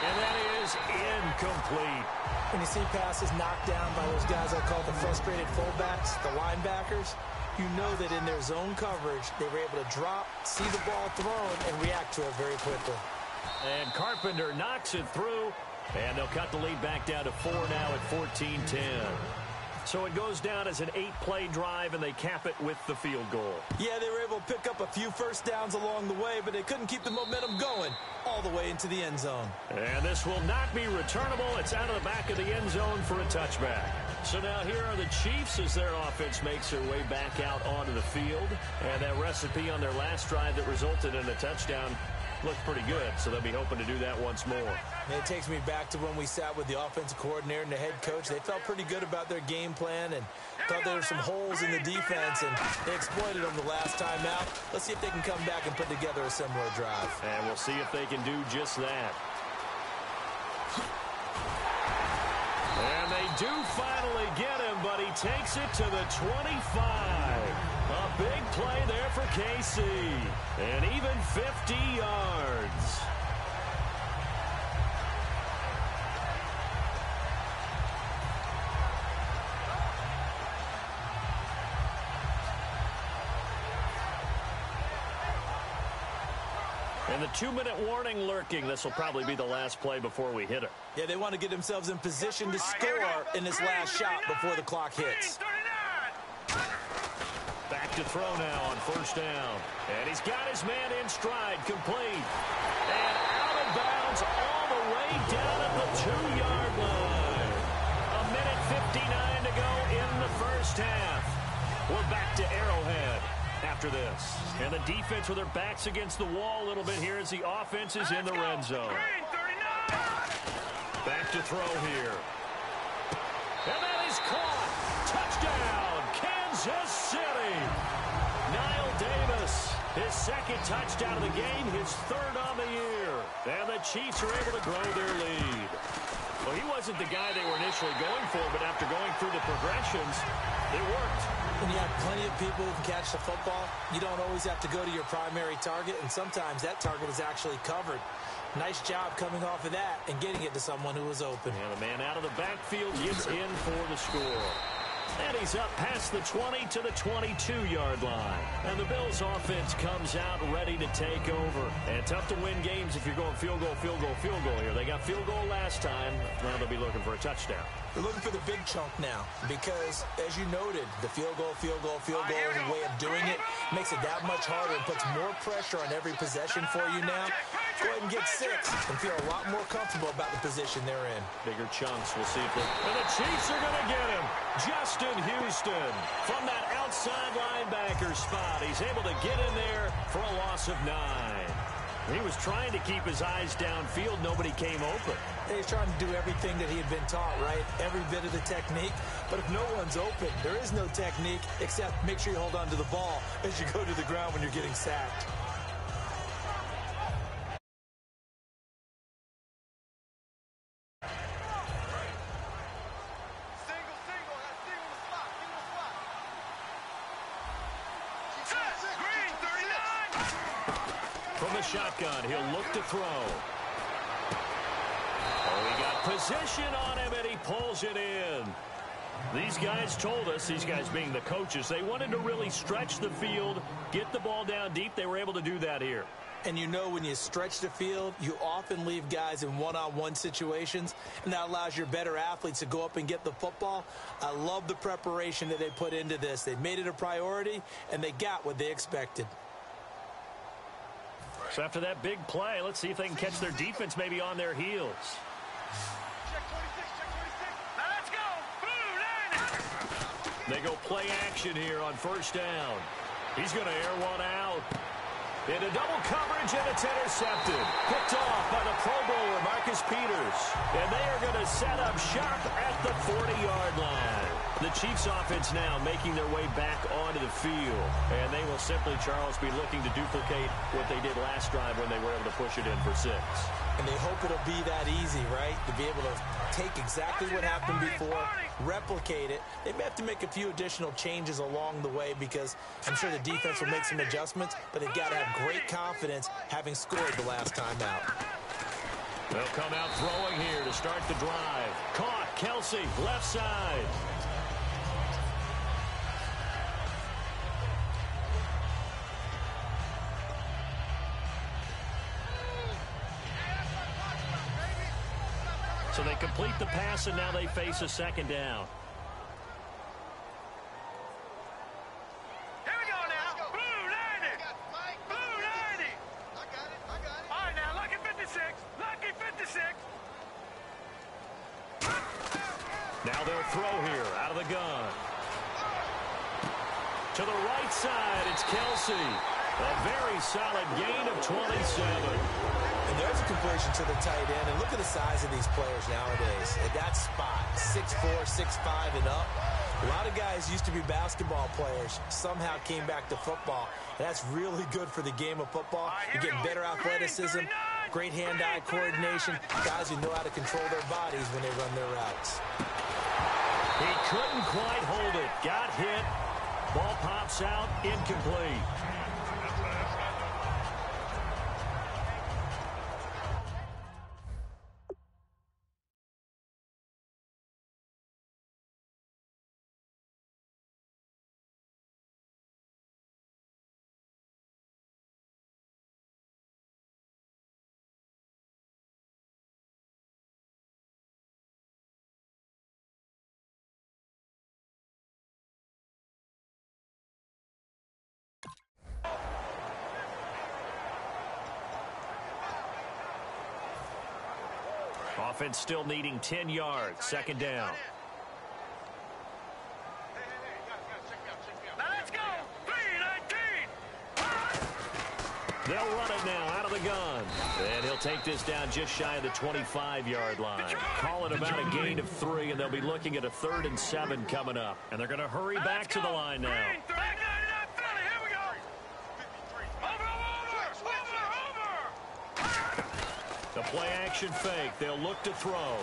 C: And that is incomplete.
E: When you see passes knocked down by those guys I call the frustrated fullbacks, the linebackers, you know that in their zone coverage, they were able to drop, see the ball thrown, and react to it very quickly.
C: And Carpenter knocks it through, and they'll cut the lead back down to 4 now at 14-10. So it goes down as an 8-play drive, and they cap it with the field goal.
E: Yeah, they were able to pick up a few first downs along the way, but they couldn't keep the momentum going all the way into the end zone.
C: And this will not be returnable. It's out of the back of the end zone for a touchback. So now here are the Chiefs as their offense makes their way back out onto the field. And that recipe on their last drive that resulted in a touchdown looked pretty good, so they'll be hoping to do that once more.
E: And it takes me back to when we sat with the offensive coordinator and the head coach. They felt pretty good about their game plan and thought there were some holes in the defense, and they exploited them the last time out. Let's see if they can come back and put together a similar drive.
C: And we'll see if they can do just that. And they do finally get him, but he takes it to the 25. A big play there for KC. And even 50 yards. And the 2-minute warning lurking. This will probably be the last play before we hit it.
E: Yeah, they want to get themselves in position to score in this last shot before the clock hits.
C: Back to throw now on first down. And he's got his man in stride, complete. And out of bounds all the way down at the 2-yard line. A minute 59 to go in the first half. We're back to Arrowhead after this. And the defense with their backs against the wall a little bit here as the offense is in the red zone. Back to throw here. And that is caught. Touchdown, Kansas City. Niall Davis, his second touchdown of the game, his third on the year. And the Chiefs are able to grow their lead. Well, he wasn't the guy they were initially going for, but after going through the progressions, it worked.
E: When you have plenty of people who can catch the football, you don't always have to go to your primary target, and sometimes that target is actually covered. Nice job coming off of that and getting it to someone who was open.
C: And the man out of the backfield gets in for the score. And he's up past the 20 to the 22-yard line. And the Bills' offense comes out ready to take over. And tough to win games if you're going field goal, field goal, field goal here. They got field goal last time. Now they'll be looking for a touchdown.
E: They're looking for the big chunk now because, as you noted, the field goal is a way of doing it. Makes it that much harder and puts more pressure on every possession for you now. Go ahead and get 6 and feel a lot more comfortable about the position they're in.
C: Bigger chunks. We'll see if they... And the Chiefs are going to get him. Justin Houston from that outside linebacker spot. He's able to get in there for a loss of 9. He was trying to keep his eyes downfield. Nobody came open.
E: He's trying to do everything that he had been taught, right? Every bit of the technique. But if no one's open, there is no technique except make sure you hold on to the ball as you go to the ground when you're getting sacked.
C: From the shotgun, he'll look to throw. Oh, he got position on him, and he pulls it in. These guys told us, these guys being the coaches, they wanted to really stretch the field, get the ball down deep. They were able to do that here.
E: And you know when you stretch the field, you often leave guys in one-on-one situations, and that allows your better athletes to go up and get the football. I love the preparation that they put into this. They made it a priority, and they got what they expected.
C: So after that big play, let's see if they can catch their defense maybe on their heels.
D: Check 26, check 26. Now let's go. Boom,
C: They go play action here on first down. He's going to air one out. Into double coverage, and it's intercepted. Picked off by the Pro Bowler, Marcus Peters. And they are going to set up shop at the 40-yard line. The Chiefs offense now making their way back onto the field. And they will simply, Charles, be looking to duplicate what they did last drive when they were able to push it in for 6.
E: And they hope it'll be that easy, right? To be able to take exactly what happened before, replicate it. They may have to make a few additional changes along the way because I'm sure the defense will make some adjustments, but they've got to have great confidence having scored the last time out.
C: They'll come out throwing here to start the drive. Caught, Kelsey, left side. So they complete the pass, and now they face a second down.
D: Here we go now. Blue 90. Blue 90. I got it. All right, now, lucky 56. Lucky 56.
C: Now they'll throw here out of the gun. To the right side, it's Kelsey. A very solid gain of 27.
E: And there's a completion to the tight end. And look at the size of these players nowadays. At that spot, 6'4", 6'5", and up. A lot of guys used to be basketball players, somehow came back to football. And that's really good for the game of football. You're getting better athleticism, great hand-eye coordination, guys who know how to control their bodies when they run their routes.
C: He couldn't quite hold it. Got hit. Ball pops out, incomplete. Offense still needing 10 yards. Second down.
D: Now let's go. 3-19.
C: They'll run it now out of the gun. And he'll take this down just shy of the 25-yard line. Call it about a gain of 3, and they'll be looking at a 3rd and 7 coming up. And they're going to hurry back to the line now.
D: Back 99 Philly. Here we go. Over.
C: The play action fake. They'll look to throw.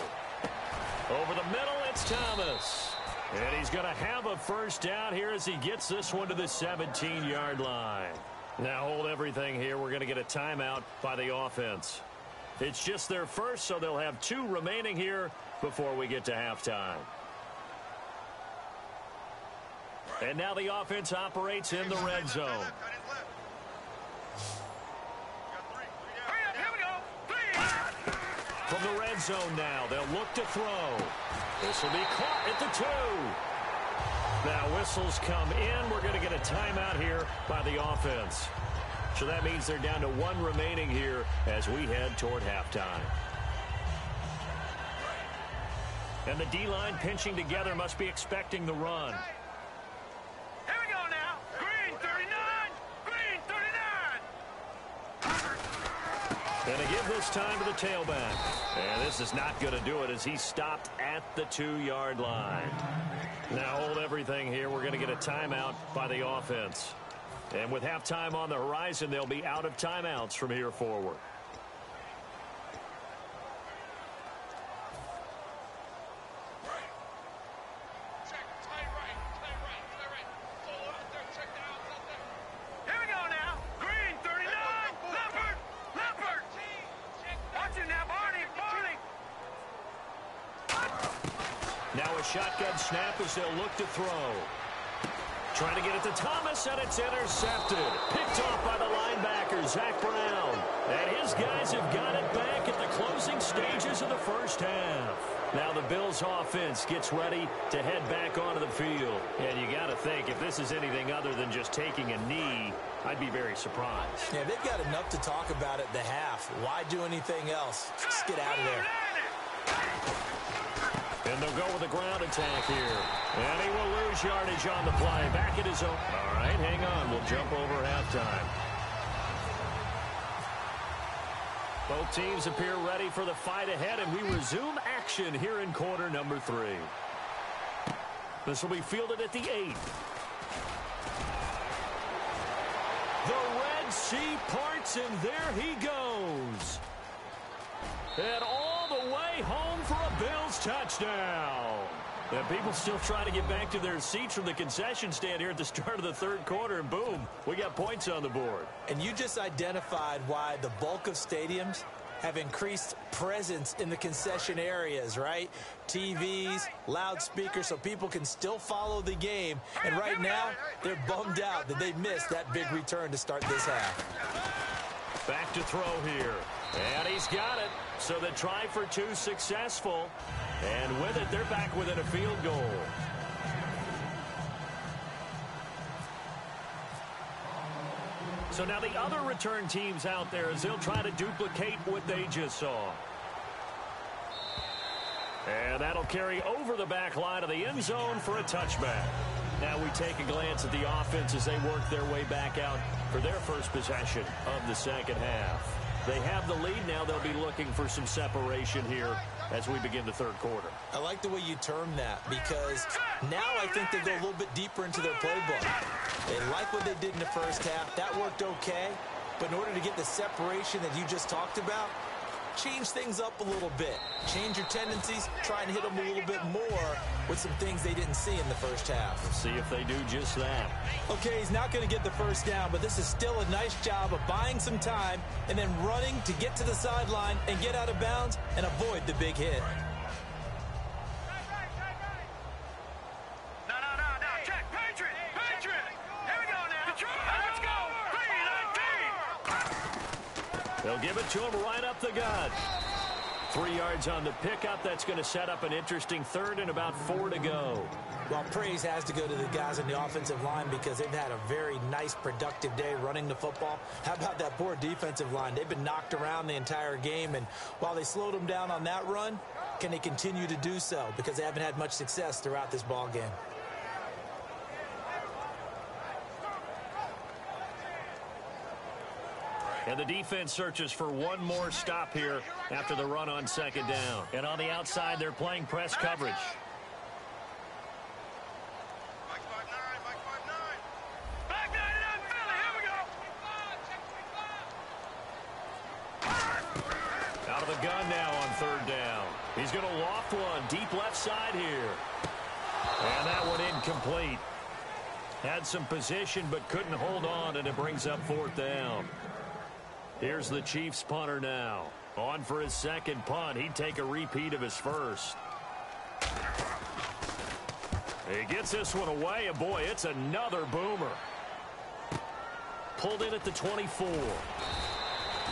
C: Over the middle, it's Thomas. And he's going to have a first down here as he gets this one to the 17-yard line. Now hold everything here. We're going to get a timeout by the offense. It's just their first, so they'll have 2 remaining here before we get to halftime. And now the offense operates in the red zone. From the red zone now, they'll look to throw. This will be caught at the 2. Now whistles come in. We're going to get a timeout here by the offense. So that means they're down to 1 remaining here as we head toward halftime. And the D-line pinching together must be expecting the run.
D: Here we go now. Green 39. Green 39.
C: And they give this time to the tailback. And this is not going to do it as he stopped at the 2-yard line. Now hold everything here. We're going to get a timeout by the offense. And with halftime on the horizon, they'll be out of timeouts from here forward. Shotgun snap as they'll look to throw. Trying to get it to Thomas, and it's intercepted. Picked off by the linebacker, Zach Brown. And his guys have got it back at the closing stages of the first half. Now the Bills' offense gets ready to head back onto the field. And you got to think, if this is anything other than just taking a knee, I'd be very surprised.
E: Yeah, they've got enough to talk about at the half. Why do anything else? Just get out of there.
C: And they'll go with a ground attack here. And he will lose yardage on the play. Back at his own. All right, hang on. We'll jump over halftime. Both teams appear ready for the fight ahead, and we resume action here in quarter number 3. This will be fielded at the 8. The Red Sea parts, and there he goes. And all the way home for a Bills touchdown. And people still trying to get back to their seats from the concession stand here at the start of the third quarter, and boom, we got points on the board.
E: And you just identified why the bulk of stadiums have increased presence in the concession areas, right? TVs, loudspeakers, so people can still follow the game. And right now, they're bummed out that they missed that big return to start this half.
C: Back to throw here. And he's got it. So the try for 2 successful. And with it, they're back within a field goal. So now the other return teams out there as they'll try to duplicate what they just saw. And that'll carry over the back line of the end zone for a touchback. Now we take a glance at the offense as they work their way back out for their first possession of the second half. They have the lead. Now they'll be looking for some separation here as we begin the third quarter.
E: I like the way you term that, because now I think they go a little bit deeper into their playbook. They like what they did in the first half. That worked okay. But in order to get the separation that you just talked about, change things up a little bit. Change your tendencies. Try and hit them a little bit more with some things they didn't see in the first half.
C: We'll see if they do just that.
E: Okay, he's not going to get the first down, but this is still a nice job of buying some time and then running to get to the sideline and get out of bounds and avoid the big hit.
D: No. Check. Patriot. Here we go now. Let's go. 3-19.
C: They'll give it to him right up the gut. 3 yards on the pickup. That's going to set up an interesting third and about 4 to go.
E: Well, praise has to go to the guys on the offensive line because they've had a very nice, productive day running the football. How about that poor defensive line? They've been knocked around the entire game, and while they slowed them down on that run, can they continue to do so? Because they haven't had much success throughout this ball game.
C: And the defense searches for one more stop here after the run on second down. And on the outside, they're playing press coverage.
D: Back 9 Philly. Here we go.
C: Out of the gun now on third down. He's going to loft one deep left side here. And that one incomplete. Had some position but couldn't hold on, and it brings up fourth down. Here's the Chiefs punter now. On for his second punt. He'd take a repeat of his first. He gets this one away, and boy, it's another boomer. Pulled in at the 24.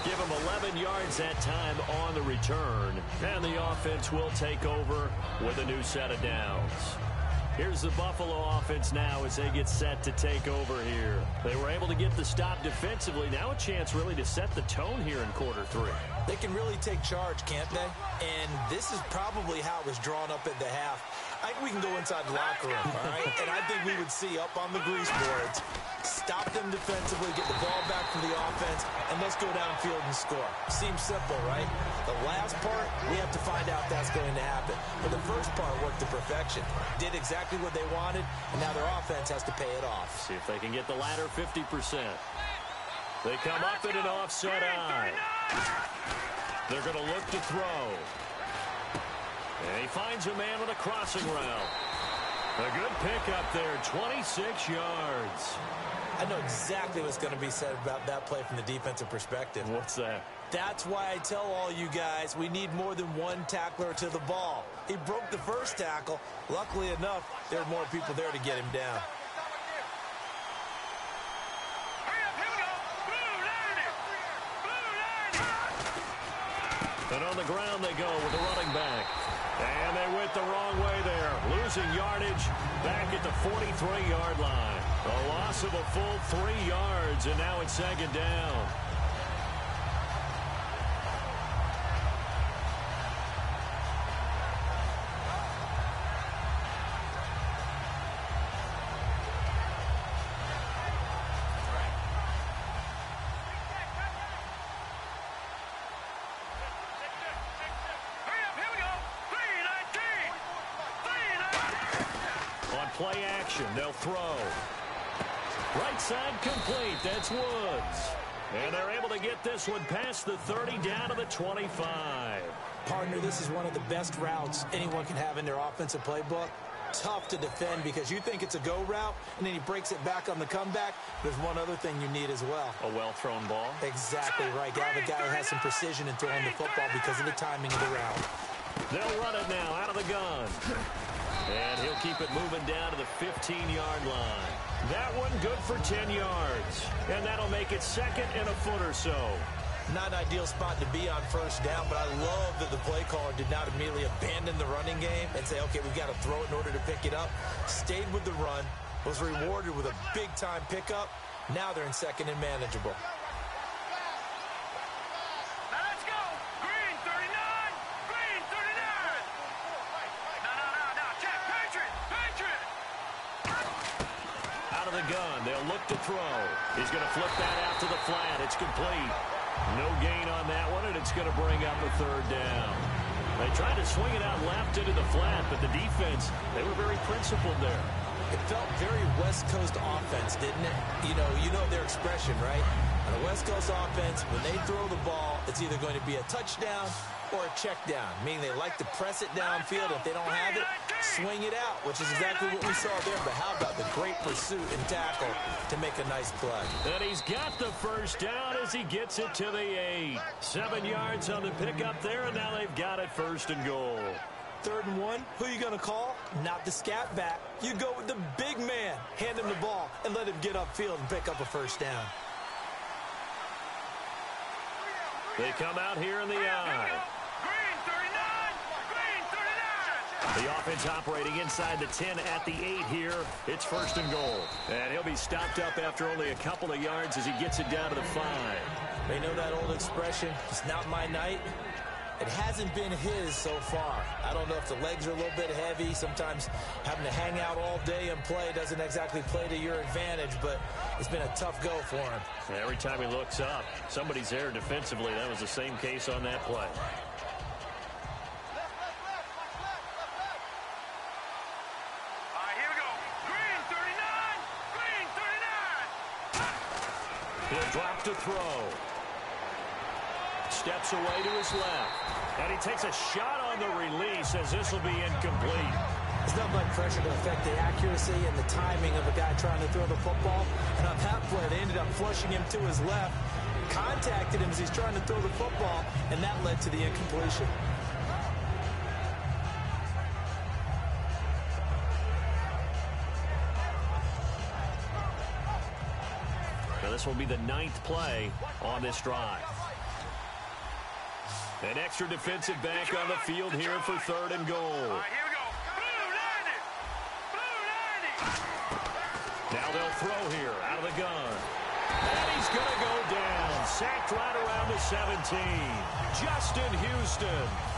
C: Give him 11 yards that time on the return. And the offense will take over with a new set of downs. Here's the Buffalo offense now as they get set to take over here. They were able to get the stop defensively. Now a chance really to set the tone here in quarter 3.
E: They can really take charge, can't they? And this is probably how it was drawn up at the half. I think we can go inside the locker room, all right? And I think we would see up on the grease boards, stop them defensively, get the ball back from the offense, and let's go downfield and score. Seems simple, right? The last part, we have to find out if that's going to happen. But the first part worked to perfection. Did exactly what they wanted, and now their offense has to pay it off.
C: See if they can get the latter 50%. They come up in an offset eye. They're going to look to throw. And he finds a man with a crossing route. A good pickup there, 26 yards.
E: I know exactly what's going to be said about that play from the defensive perspective.
C: What's that?
E: That's why I tell all you guys we need more than one tackler to the ball. He broke the first tackle. Luckily enough, there were more people there to get him down.
C: And on the ground they go with the running back. And they went the wrong way there. Losing yardage back at the 43-yard line. A loss of a full 3 yards, and now it's second down. Play action. They'll throw. Right side complete. That's Woods. And they're able to get this one past the 30 down to the 25.
E: Partner, this is one of the best routes anyone can have in their offensive playbook. Tough to defend because you think it's a go route, and then he breaks it back on the comeback. There's one other thing you need as well.
C: A well-thrown ball?
E: Exactly right. You have a guy who has some precision in throwing the football because of the timing of the route.
C: They'll run it now out of the gun. And he'll keep it moving down to the 15-yard line. That one good for 10 yards. And that'll make it second and a foot or so.
E: Not an ideal spot to be on first down, but I love that the play caller did not immediately abandon the running game and say, okay, we've got to throw it in order to pick it up. Stayed with the run, was rewarded with a big-time pickup. Now they're in second and manageable.
C: Gun. They'll look to throw. He's going to flip that out to the flat. It's complete. No gain on that one, and it's going to bring up a third down. They tried to swing it out left into the flat, but the defense, they were very principled there.
E: It felt very West Coast offense, didn't it? You know their expression, right? On the West Coast offense, when they throw the ball, it's either going to be a touchdown or a check down, meaning they like to press it downfield. If they don't have it, swing it out, which is exactly what we saw there. But how about the great pursuit and tackle to make a nice play?
C: And he's got the first down as he gets it to the 8. 7 yards on the pickup there, and now they've got it first and goal.
E: 3rd and 1, who are you going to call? Not the scat back. You go with the big man. Hand him the ball and let him get upfield and pick up a first down.
C: They come out here in the eye. The offense operating inside the 10 at the 8 here. It's first and goal. And he'll be stopped up after only a couple of yards as he gets it down to the 5.
E: They know that old expression, it's not my night. It hasn't been his so far. I don't know if the legs are a little bit heavy. Sometimes having to hang out all day and play doesn't exactly play to your advantage, but it's been a tough go for him.
C: Every time he looks up, somebody's there defensively. That was the same case on that play. He'll drop to throw. Steps away to his left. And he takes a shot on the release as this will be incomplete.
E: There's nothing like pressure to affect the accuracy and the timing of a guy trying to throw the football. And on that play, they ended up flushing him to his left. Contacted him as he's trying to throw the football, and that led to the incompletion.
C: Now this will be the 9th play on this drive. An extra defensive back on the field here for 3rd and goal.
D: Here we go.
C: Now they'll throw here out of the gun. And he's going to go down. sacked right around the 17. Justin Houston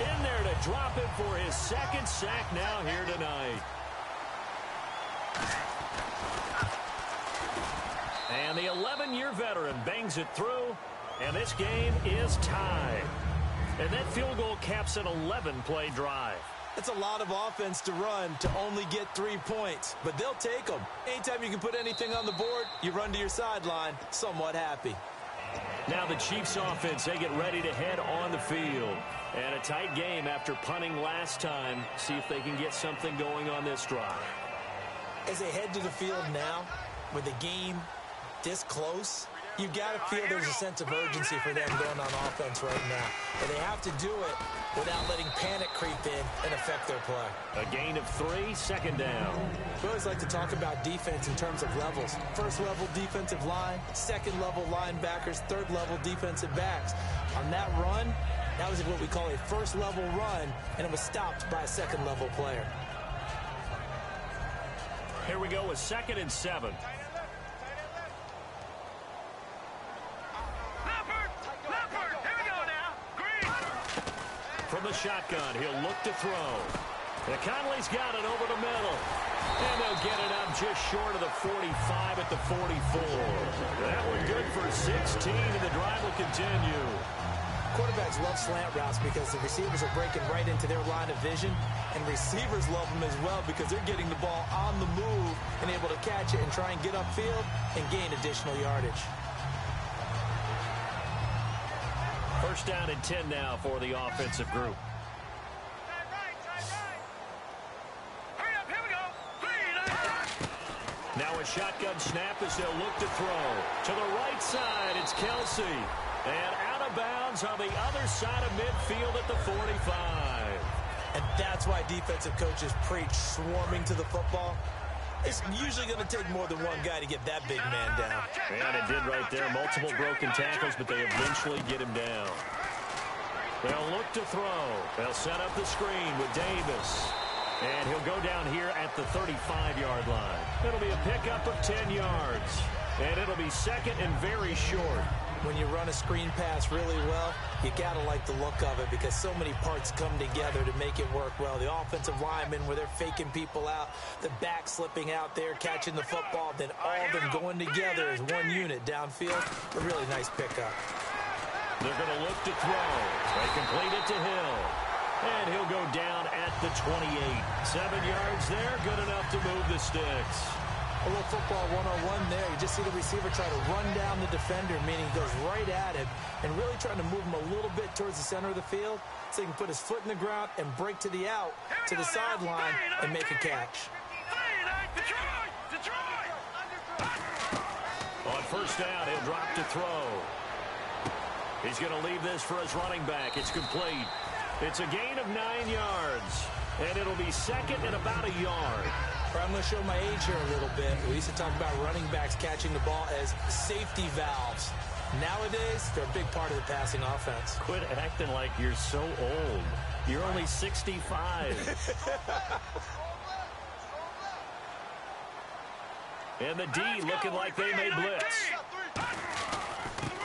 C: in there to drop him for his second sack now here tonight. And the 11-year veteran bangs it through, and this game is tied. And that field goal caps an 11-play drive.
E: It's a lot of offense to run to only get 3 points, but they'll take them. Anytime you can put anything on the board, you run to your sideline somewhat happy.
C: Now the Chiefs offense, they get ready to head on the field. And a tight game after punting last time. See if they can get something going on this drive.
E: As they head to the field now, with the game this close, you've got to feel there's a sense of urgency for them going on offense right now. But they have to do it without letting panic creep in and affect their play.
C: A gain of 3, second down.
E: We always like to talk about defense in terms of levels. First level defensive line, second level linebackers, third level defensive backs. On that run, that was what we call a first level run, and it was stopped by a second level player.
C: Here we go with 2nd and 7. From the shotgun, he'll look to throw. And Conley's got it over the middle. And they'll get it up just short of the 45 at the 44. That one good for 16, and the drive will continue.
E: Quarterbacks love slant routes because the receivers are breaking right into their line of vision, and receivers love them as well because they're getting the ball on the move and able to catch it and try and get upfield and gain additional yardage.
C: First down and 10 now for the offensive group. Now a shotgun snap as they'll look to throw. To the right side, it's Kelsey. And out of bounds on the other side of midfield at the 45.
E: And that's why defensive coaches preach swarming to the football. It's usually going to take more than one guy to get that big man down.
C: And it did right there. Multiple broken tackles, but they eventually get him down. They'll look to throw. They'll set up the screen with Davis. And he'll go down here at the 35-yard line. It'll be a pickup of 10 yards. And it'll be second and very short.
E: When you run a screen pass really well, you got to like the look of it because so many parts come together to make it work well. The offensive linemen, where they're faking people out, the back slipping out there, catching the football, then all of them going together as one unit downfield. A really nice pickup.
C: They're going to look to throw. They complete it to Hill. And he'll go down at the 28. 7 yards there, good enough to move the sticks.
E: A little football 101 there. You just see the receiver try to run down the defender, meaning he goes right at him and really trying to move him a little bit towards the center of the field so he can put his foot in the ground and break to the out, to the sideline, and make a catch.
C: On first down, he'll drop to throw. He's going to leave this for his running back. It's complete. It's a gain of 9 yards, and it'll be second and about a yard.
E: I'm going to show my age here a little bit. We used to talk about running backs catching the ball as safety valves. Nowadays, they're a big part of the passing offense.
C: Quit acting like you're so old. You're only 65. And the D looking like they may blitz.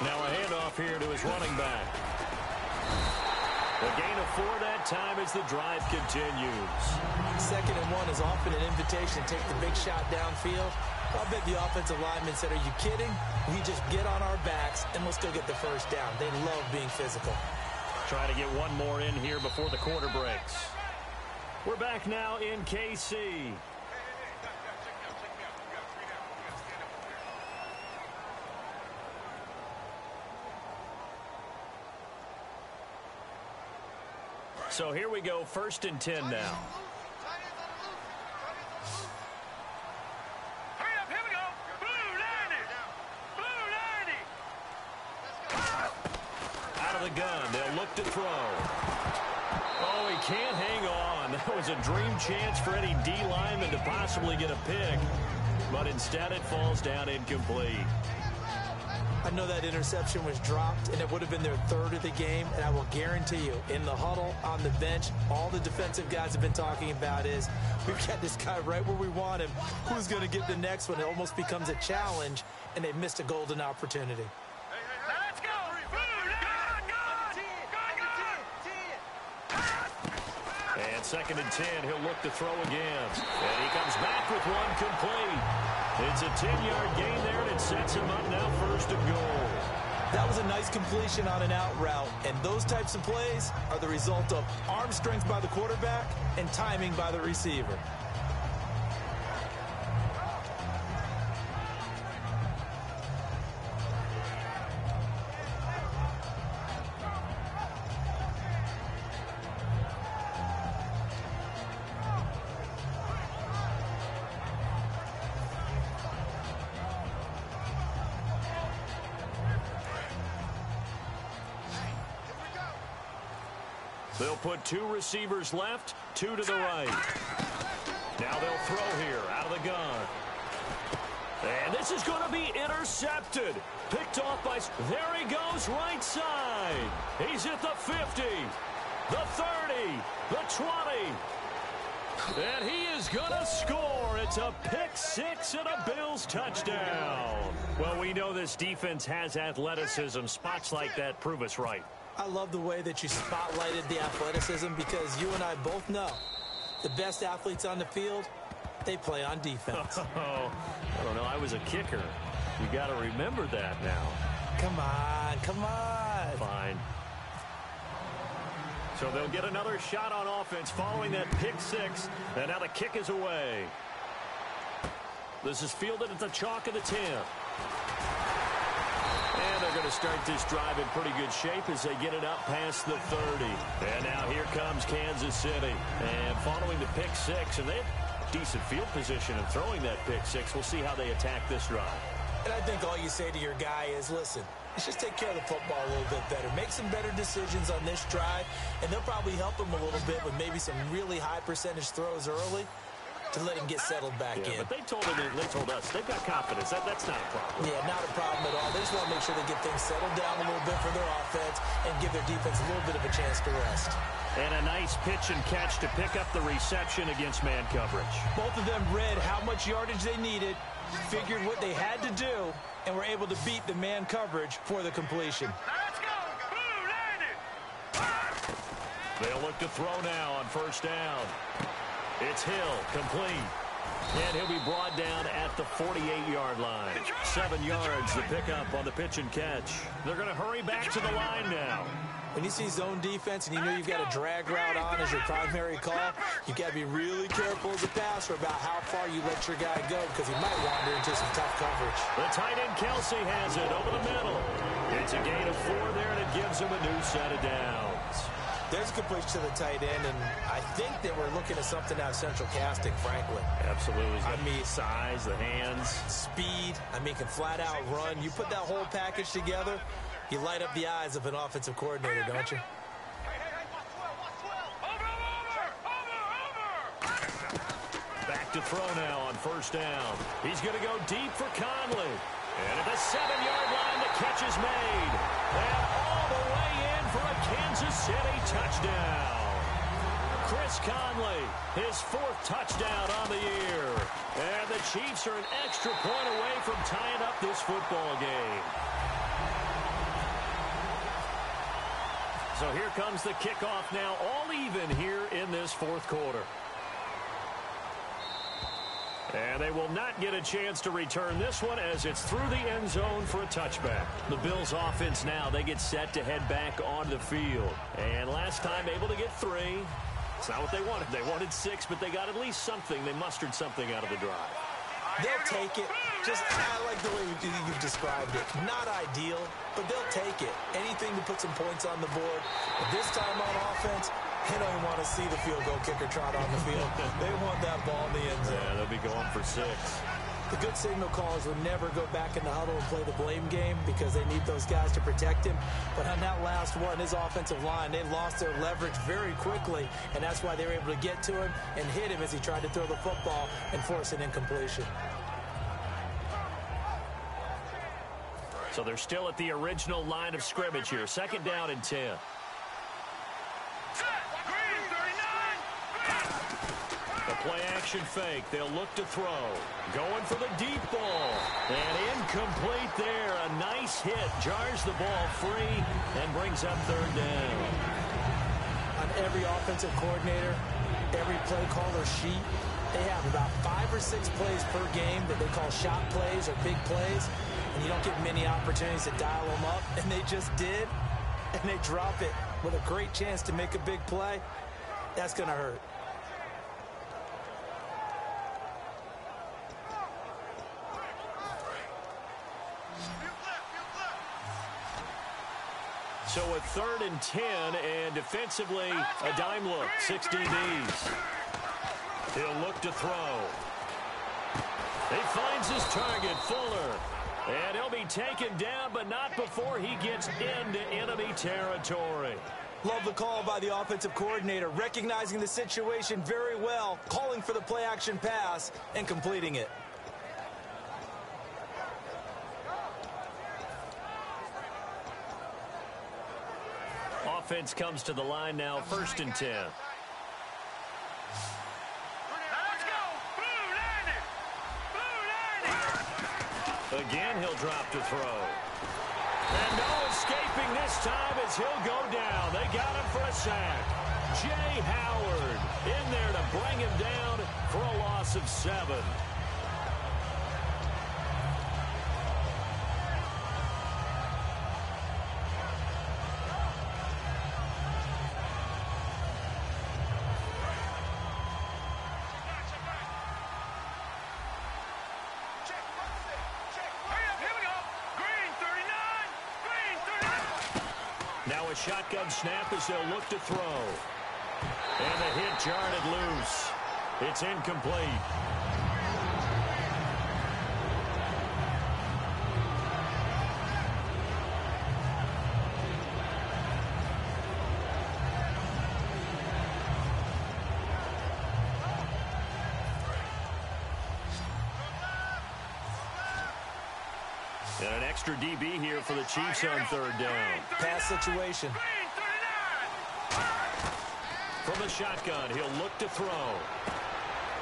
C: Now a handoff here to his running back. A gain of 4 that time as the drive continues.
E: 2nd and 1 is often an invitation to take the big shot downfield. I'll bet the offensive linemen said, are you kidding? We just get on our backs and we'll still get the first down. They love being physical.
C: Trying to get one more in here before the quarter breaks. We're back now in KC. So here we go, 1st and 10 now.
D: Hurry up, here we go. Blue 90. Blue 90.
C: Out of the gun, they'll look to throw. Oh, he can't hang on. That was a dream chance for any D lineman to possibly get a pick. But instead it falls down incomplete.
E: I know that interception was dropped, and it would have been their 3rd of the game, and I will guarantee you, in the huddle, on the bench, all the defensive guys have been talking about is, we've got this guy right where we want him. Who's going to get the next one? It almost becomes a challenge, and they've missed a golden opportunity.
D: Now let's go.
C: And 2nd and 10, he'll look to throw again. And he comes back with one complete. It's a 10-yard gain there, and it sets him up now 1st and goal.
E: That was a nice completion on an out route, and those types of plays are the result of arm strength by the quarterback and timing by the receiver.
C: They'll put 2 receivers left, 2 to the right. Now they'll throw here out of the gun. And this is going to be intercepted. Picked off by... There he goes, right side. He's at the 50, the 30, the 20. And he is going to score. It's a pick-6 and a Bills touchdown. Well, we know this defense has athleticism. Spots like that prove us right.
E: I love the way that you spotlighted the athleticism because you and I both know the best athletes on the field, they play on defense.
C: Oh, I don't know. I was a kicker. You got to remember that now.
E: Come on, come on.
C: Fine. So they'll get another shot on offense following that pick-6, and now the kick is away. This is fielded at the chalk of the 10. And they're going to start this drive in pretty good shape as they get it up past the 30. And now here comes Kansas City. And following the pick-6, and they have decent field position and throwing that pick-6. We'll see how they attack this drive.
E: And I think all you say to your guy is, listen, let's just take care of the football a little bit better. Make some better decisions on this drive, and they'll probably help him a little bit with maybe some really high percentage throws early to let him get settled back in.
C: But they told us they've got confidence. That's not a problem.
E: Yeah, not a problem at all. They just want to make sure they get things settled down a little bit for their offense and give their defense a little bit of a chance to rest.
C: And a nice pitch and catch to pick up the reception against man coverage.
E: Both of them read how much yardage they needed, figured what they had to do, and were able to beat the man coverage for the completion.
D: Let's go! Blue landed!
C: They'll look to throw now on 1st down. It's Hill, complete. And he'll be brought down at the 48-yard line. 7 yards to pick up on the pitch and catch. They're going to hurry back to the line now.
E: When you see zone defense and you know you've got a drag route on as your primary call, you've got to be really careful as a passer about how far you let your guy go because he might wander into some tough coverage.
C: The tight end Kelsey has it over the middle. It's a gain of 4 there, and it gives him a new set of downs.
E: There's a completion to the tight end, and I think that we're looking at something out of central casting, frankly.
C: Absolutely.
E: I mean,
C: size, the hands.
E: Speed. I mean, can flat out run. You put that whole package together, you light up the eyes of an offensive coordinator, don't you?
C: Back to throw now on 1st down. He's going to go deep for Conley. And at the 7-yard line, the catch is made. And all the way in for a Kansas City touchdown. Chris Conley, his 4th touchdown on the year. And the Chiefs are an extra point away from tying up this football game. So here comes the kickoff now, all even here in this 4th quarter. And they will not get a chance to return this one as it's through the end zone for a touchback. The Bills offense now, they get set to head back on the field. And last time able to get 3. It's not what they wanted. They wanted 6, but they got at least something. They mustered something out of the drive.
E: They'll take it. I like the way you've described it. Not ideal, but they'll take it. Anything to put some points on the board. But this time on offense, they don't even want to see the field goal kicker trot on the field. They want that ball in the end zone.
C: Yeah, they'll be going for 6.
E: The good signal callers will never go back in the huddle and play the blame game because they need those guys to protect him. But on that last one, his offensive line, they lost their leverage very quickly, and that's why they were able to get to him and hit him as he tried to throw the football and force an incompletion.
C: So they're still at the original line of scrimmage here. 2nd down and 10. Play action fake. They'll look to throw. Going for the deep ball. And incomplete there. A nice hit. Jars the ball free and brings up 3rd down.
E: On every offensive coordinator, every play caller sheet, they have about 5 or 6 plays per game that they call shot plays or big plays, and you don't get many opportunities to dial them up, and they just did, and they drop it with a great chance to make a big play. That's going to hurt.
C: So a 3rd and 10, and defensively, a dime look, 6 DBs. He'll look to throw. He finds his target, Fuller. And he'll be taken down, but not before he gets into enemy territory.
E: Love the call by the offensive coordinator, recognizing the situation very well, calling for the play-action pass, and completing it.
C: Offense comes to the line now, 1st and 10.
D: Let's go! Blue 90!
C: Again, he'll drop to throw. And no escaping this time as he'll go down. They got him for a sack. Jay Howard in there to bring him down for a loss of 7. Now a shotgun snap as they'll look to throw. And the hit jarred it loose. It's incomplete. And an extra DB here for the Chiefs on 3rd down.
E: Pass situation.
C: From the shotgun, he'll look to throw.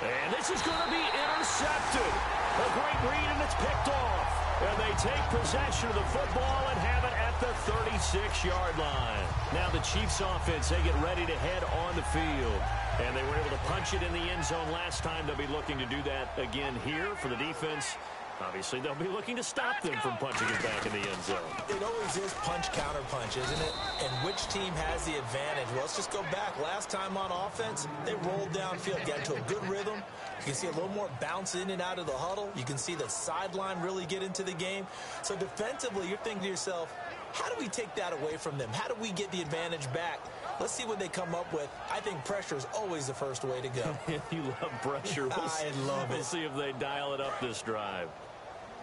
C: And this is going to be intercepted. A great read, and it's picked off. And they take possession of the football and have it at the 36-yard line. Now the Chiefs offense, they get ready to head on the field. And they were able to punch it in the end zone last time. They'll be looking to do that again here for the defense. Obviously, they'll be looking to stop them from punching it back in the end zone.
E: It always is punch-counter-punch, isn't it? And which team has the advantage? Well, let's just go back. Last time on offense, they rolled downfield, got into a good rhythm. You can see a little more bounce in and out of the huddle. You can see the sideline really get into the game. So defensively, you're thinking to yourself, how do we take that away from them? How do we get the advantage back? Let's see what they come up with. I think pressure is always the first way to go.
C: You love pressure.
E: I love it.
C: We'll see if they dial it up this drive.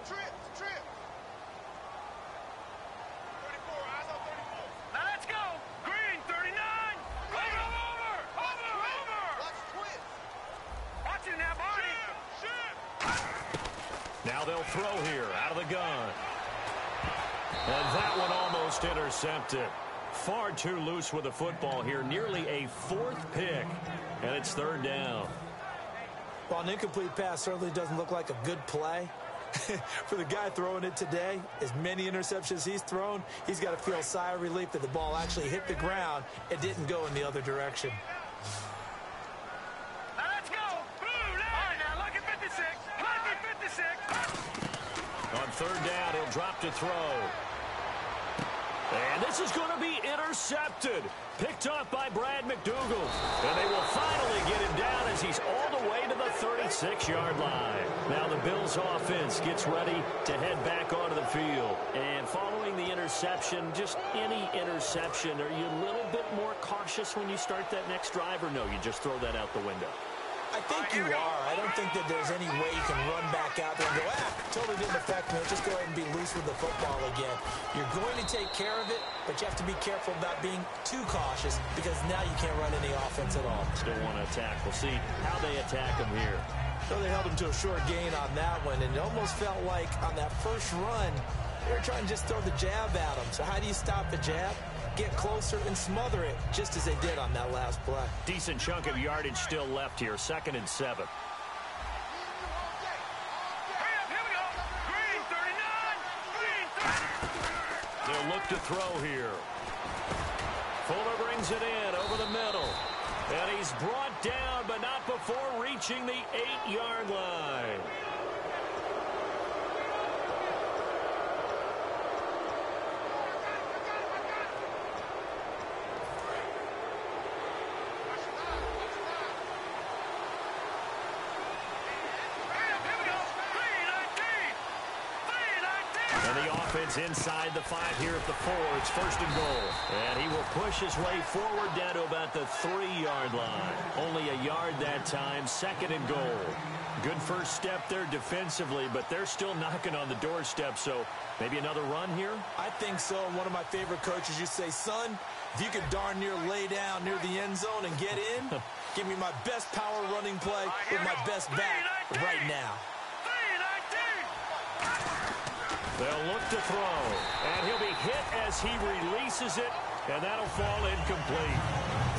D: Trip. 34, eyes on 34. Now let's go. Green, 39. Over. Watch twist. Watch it now, Barney. Shoot.
C: Now they'll throw here out of the gun. And that one almost intercepted. Far too loose with the football here. Nearly a 4th pick. And it's 3rd down.
E: Well, an incomplete pass certainly doesn't look like a good play. For the guy throwing it today, as many interceptions he's thrown, he's got to feel a sigh of relief that the ball actually hit the ground and didn't go in the other direction.
D: Now let's go. Blue, now look at 56. Look at 56.
C: On 3rd down, he'll drop to throw. And this is going to be intercepted. Picked off by Brad McDougald. And they will finally get him down as he's all the way to the 36-yard line. Now the Bills offense gets ready to head back onto the field. And following the interception, just any interception, are you a little bit more cautious when you start that next drive, or no, you just throw that out the window?
E: I think you are. I don't think that there's any way you can run back out there and go, totally didn't affect me. Just go ahead and be loose with the football again. You're going to take care of it, but you have to be careful about being too cautious because now you can't run any offense at all.
C: Still want to attack. We'll see how they attack him here.
E: So they held him to a short gain on that one, and it almost felt like on that first run, they were trying to just throw the jab at him. So how do you stop the jab? Get closer and smother it, just as they did on that last play.
C: Decent chunk of yardage still left here, 2nd and 7.
D: Here we go. Green, 39.
C: They'll look to throw here. Fuller brings it in over the middle. And he's brought down, but not before reaching the 8-yard line. Inside the 5 here at the 4. It's 1st and goal. And he will push his way forward down to about the 3-yard line. Only a yard that time. 2nd and goal. Good first step there defensively, but they're still knocking on the doorstep, so maybe another run here?
E: I think so. One of my favorite coaches used to say, son, if you could darn near lay down near the end zone and get in, give me my best power running play with my best back right now.
C: They'll look to throw, and he'll be hit as he releases it, and that'll fall incomplete.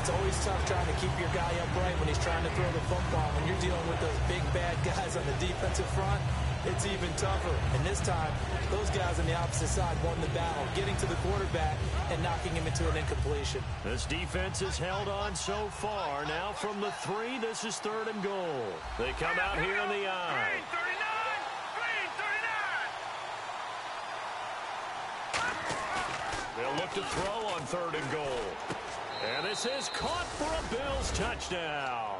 E: It's always tough trying to keep your guy upright when he's trying to throw the football. When you're dealing with those big, bad guys on the defensive front, it's even tougher. And this time, those guys on the opposite side won the battle, getting to the quarterback and knocking him into an incompletion.
C: This defense has held on so far. Now from the 3, this is 3rd and goal. They come out here in the eye. They'll look to throw on 3rd and goal. And this is caught for a Bills touchdown.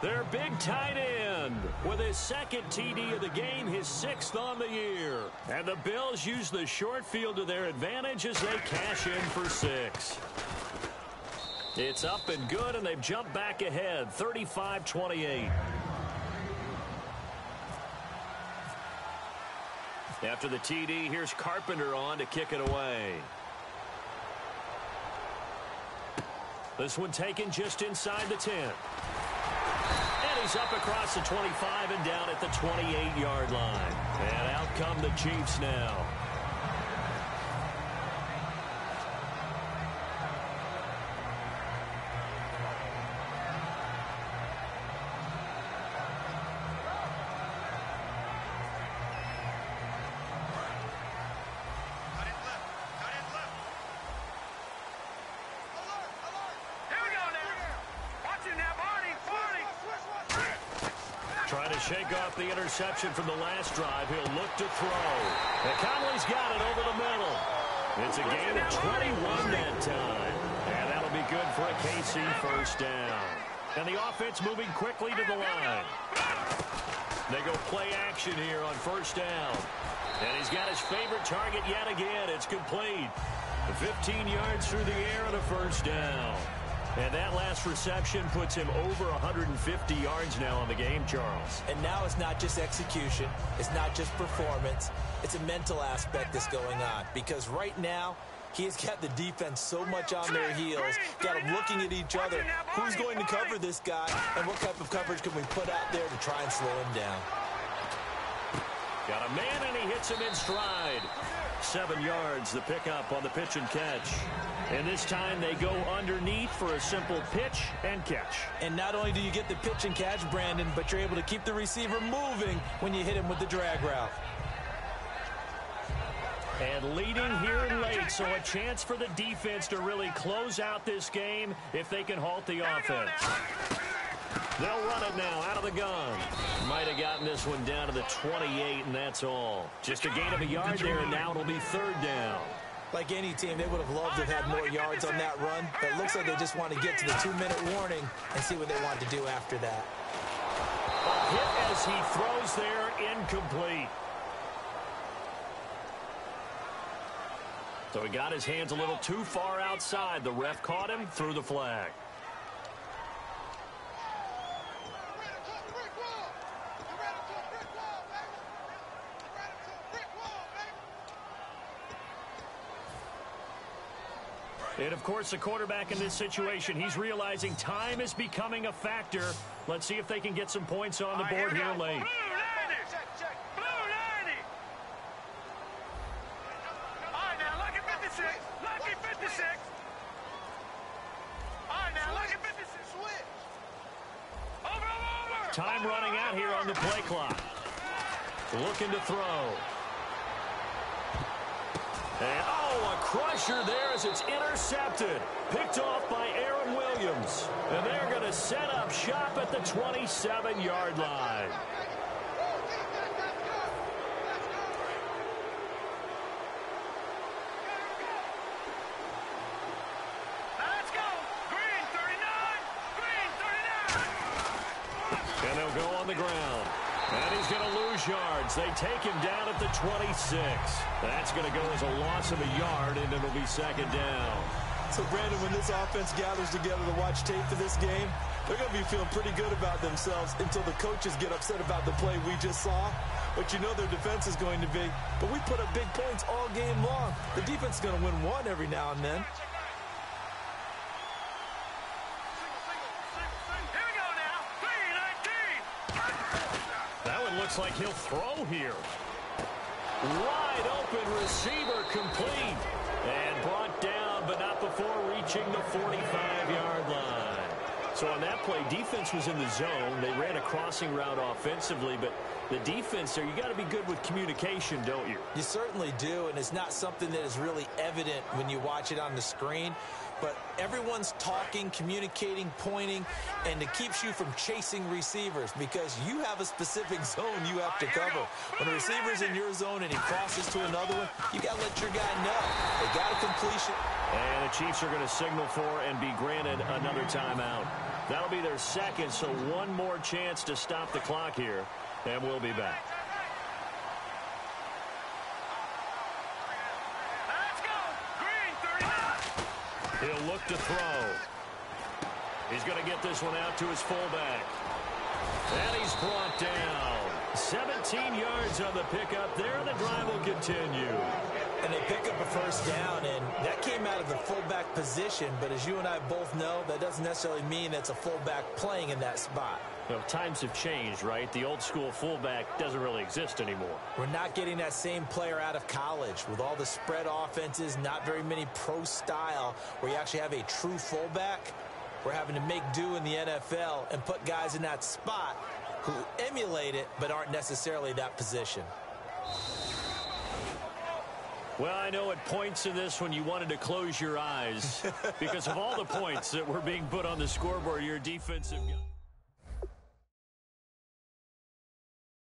C: Their big tight end with his 2nd TD of the game, his 6th on the year. And the Bills use the short field to their advantage as they cash in for 6. It's up and good, and they've jumped back ahead, 35-28. After the TD, here's Carpenter on to kick it away. This one taken just inside the 10. And he's up across the 25 and down at the 28-yard line. And out come the Chiefs now. Trying to shake off the interception from the last drive. He'll look to throw. And Conley's got it over the middle. It's a gain of 21 that time. And that'll be good for a KC first down. And the offense moving quickly to the line. They go play action here on first down. And he's got his favorite target yet again. It's complete. 15 yards through the air and a first down. And that last reception puts him over 150 yards now on the game, Charles.
E: And now it's not just execution. It's not just performance. It's a mental aspect that's going on. Because right now, he has got the defense so much on their heels, got them looking at each other. Who's going to cover this guy, and what type of coverage can we put out there to try and slow him down?
C: Got a man, and he hits him in stride. 7 yards, the pickup on the pitch and catch. And this time they go underneath for a simple pitch and catch.
E: And not only do you get the pitch and catch, Brandon, but you're able to keep the receiver moving when you hit him with the drag route.
C: And leading here in late, so a chance for the defense to really close out this game if they can halt the offense. They'll run it now out of the gun. Might have gotten this one down to the 28, and that's all. Just a gain of a yard there, and now it'll be 3rd down.
E: Like any team, they would have loved to have had more yards on that run, but it looks like they just want to get to the 2-minute warning and see what they want to do after that.
C: A hit as he throws there, incomplete. So he got his hands a little too far outside. The ref caught him, threw the flag. And, of course, the quarterback in this situation, he's realizing time is becoming a factor. Let's see if they can get some points on the board here late.
D: Blue 90! All right, now, lucky 56. Lucky 56. All right, now, lucky 56. Switch. Over.
C: Time running out here on the play clock. Looking to throw. And, a crusher there as it's intercepted. Picked off by Aaron Williams. Pentheons. And they're going to set up shop at the 27-yard line.
D: Let's go. Green 39. Green 39.
C: And they'll go on the ground. And he's going to lose yards. They take him down at the 26. That's going to go as a loss of a yard, and it'll be second down.
E: So, Brandon, when this offense gathers together to watch tape for this game, they're going to be feeling pretty good about themselves until the coaches get upset about the play we just saw. But you know their defense is going to be. But we put up big points all game long. The defense is going to win one every now and then.
D: Here we go now. 3-19.
C: That one looks like he'll throw here. Wide open receiver complete. And brought down, but not before reaching the 45-yard line. So on that play, defense was in the zone. They ran a crossing route offensively, but the defense there, you got to be good with communication, don't you?
E: You certainly do, and it's not something that is really evident when you watch it on the screen. But everyone's talking, communicating, pointing, and it keeps you from chasing receivers because you have a specific zone you have to cover. When a receiver's in your zone and he crosses to another one, you got to let your guy know. They got a completion.
C: And the Chiefs are going to signal for and be granted another timeout. That'll be their second, so one more chance to stop the clock here, and we'll be back.
D: Let's go. Green 39.
C: He'll look to throw. He's going to get this one out to his fullback. And he's brought down. 17 yards on the pickup there. The drive will continue.
E: And they pick up a first down, and that came out of the fullback position. But as you and I both know, that doesn't necessarily mean it's a fullback playing in that spot.
C: Well, times have changed, right? The old school fullback doesn't really exist anymore.
E: We're not getting that same player out of college with all the spread offenses, not very many pro style where you actually have a true fullback. We're having to make do in the NFL and put guys in that spot who emulate it but aren't necessarily that position.
C: Well, I know at points in this when you wanted to close your eyes because of all the points that were being put on the scoreboard, your defensive...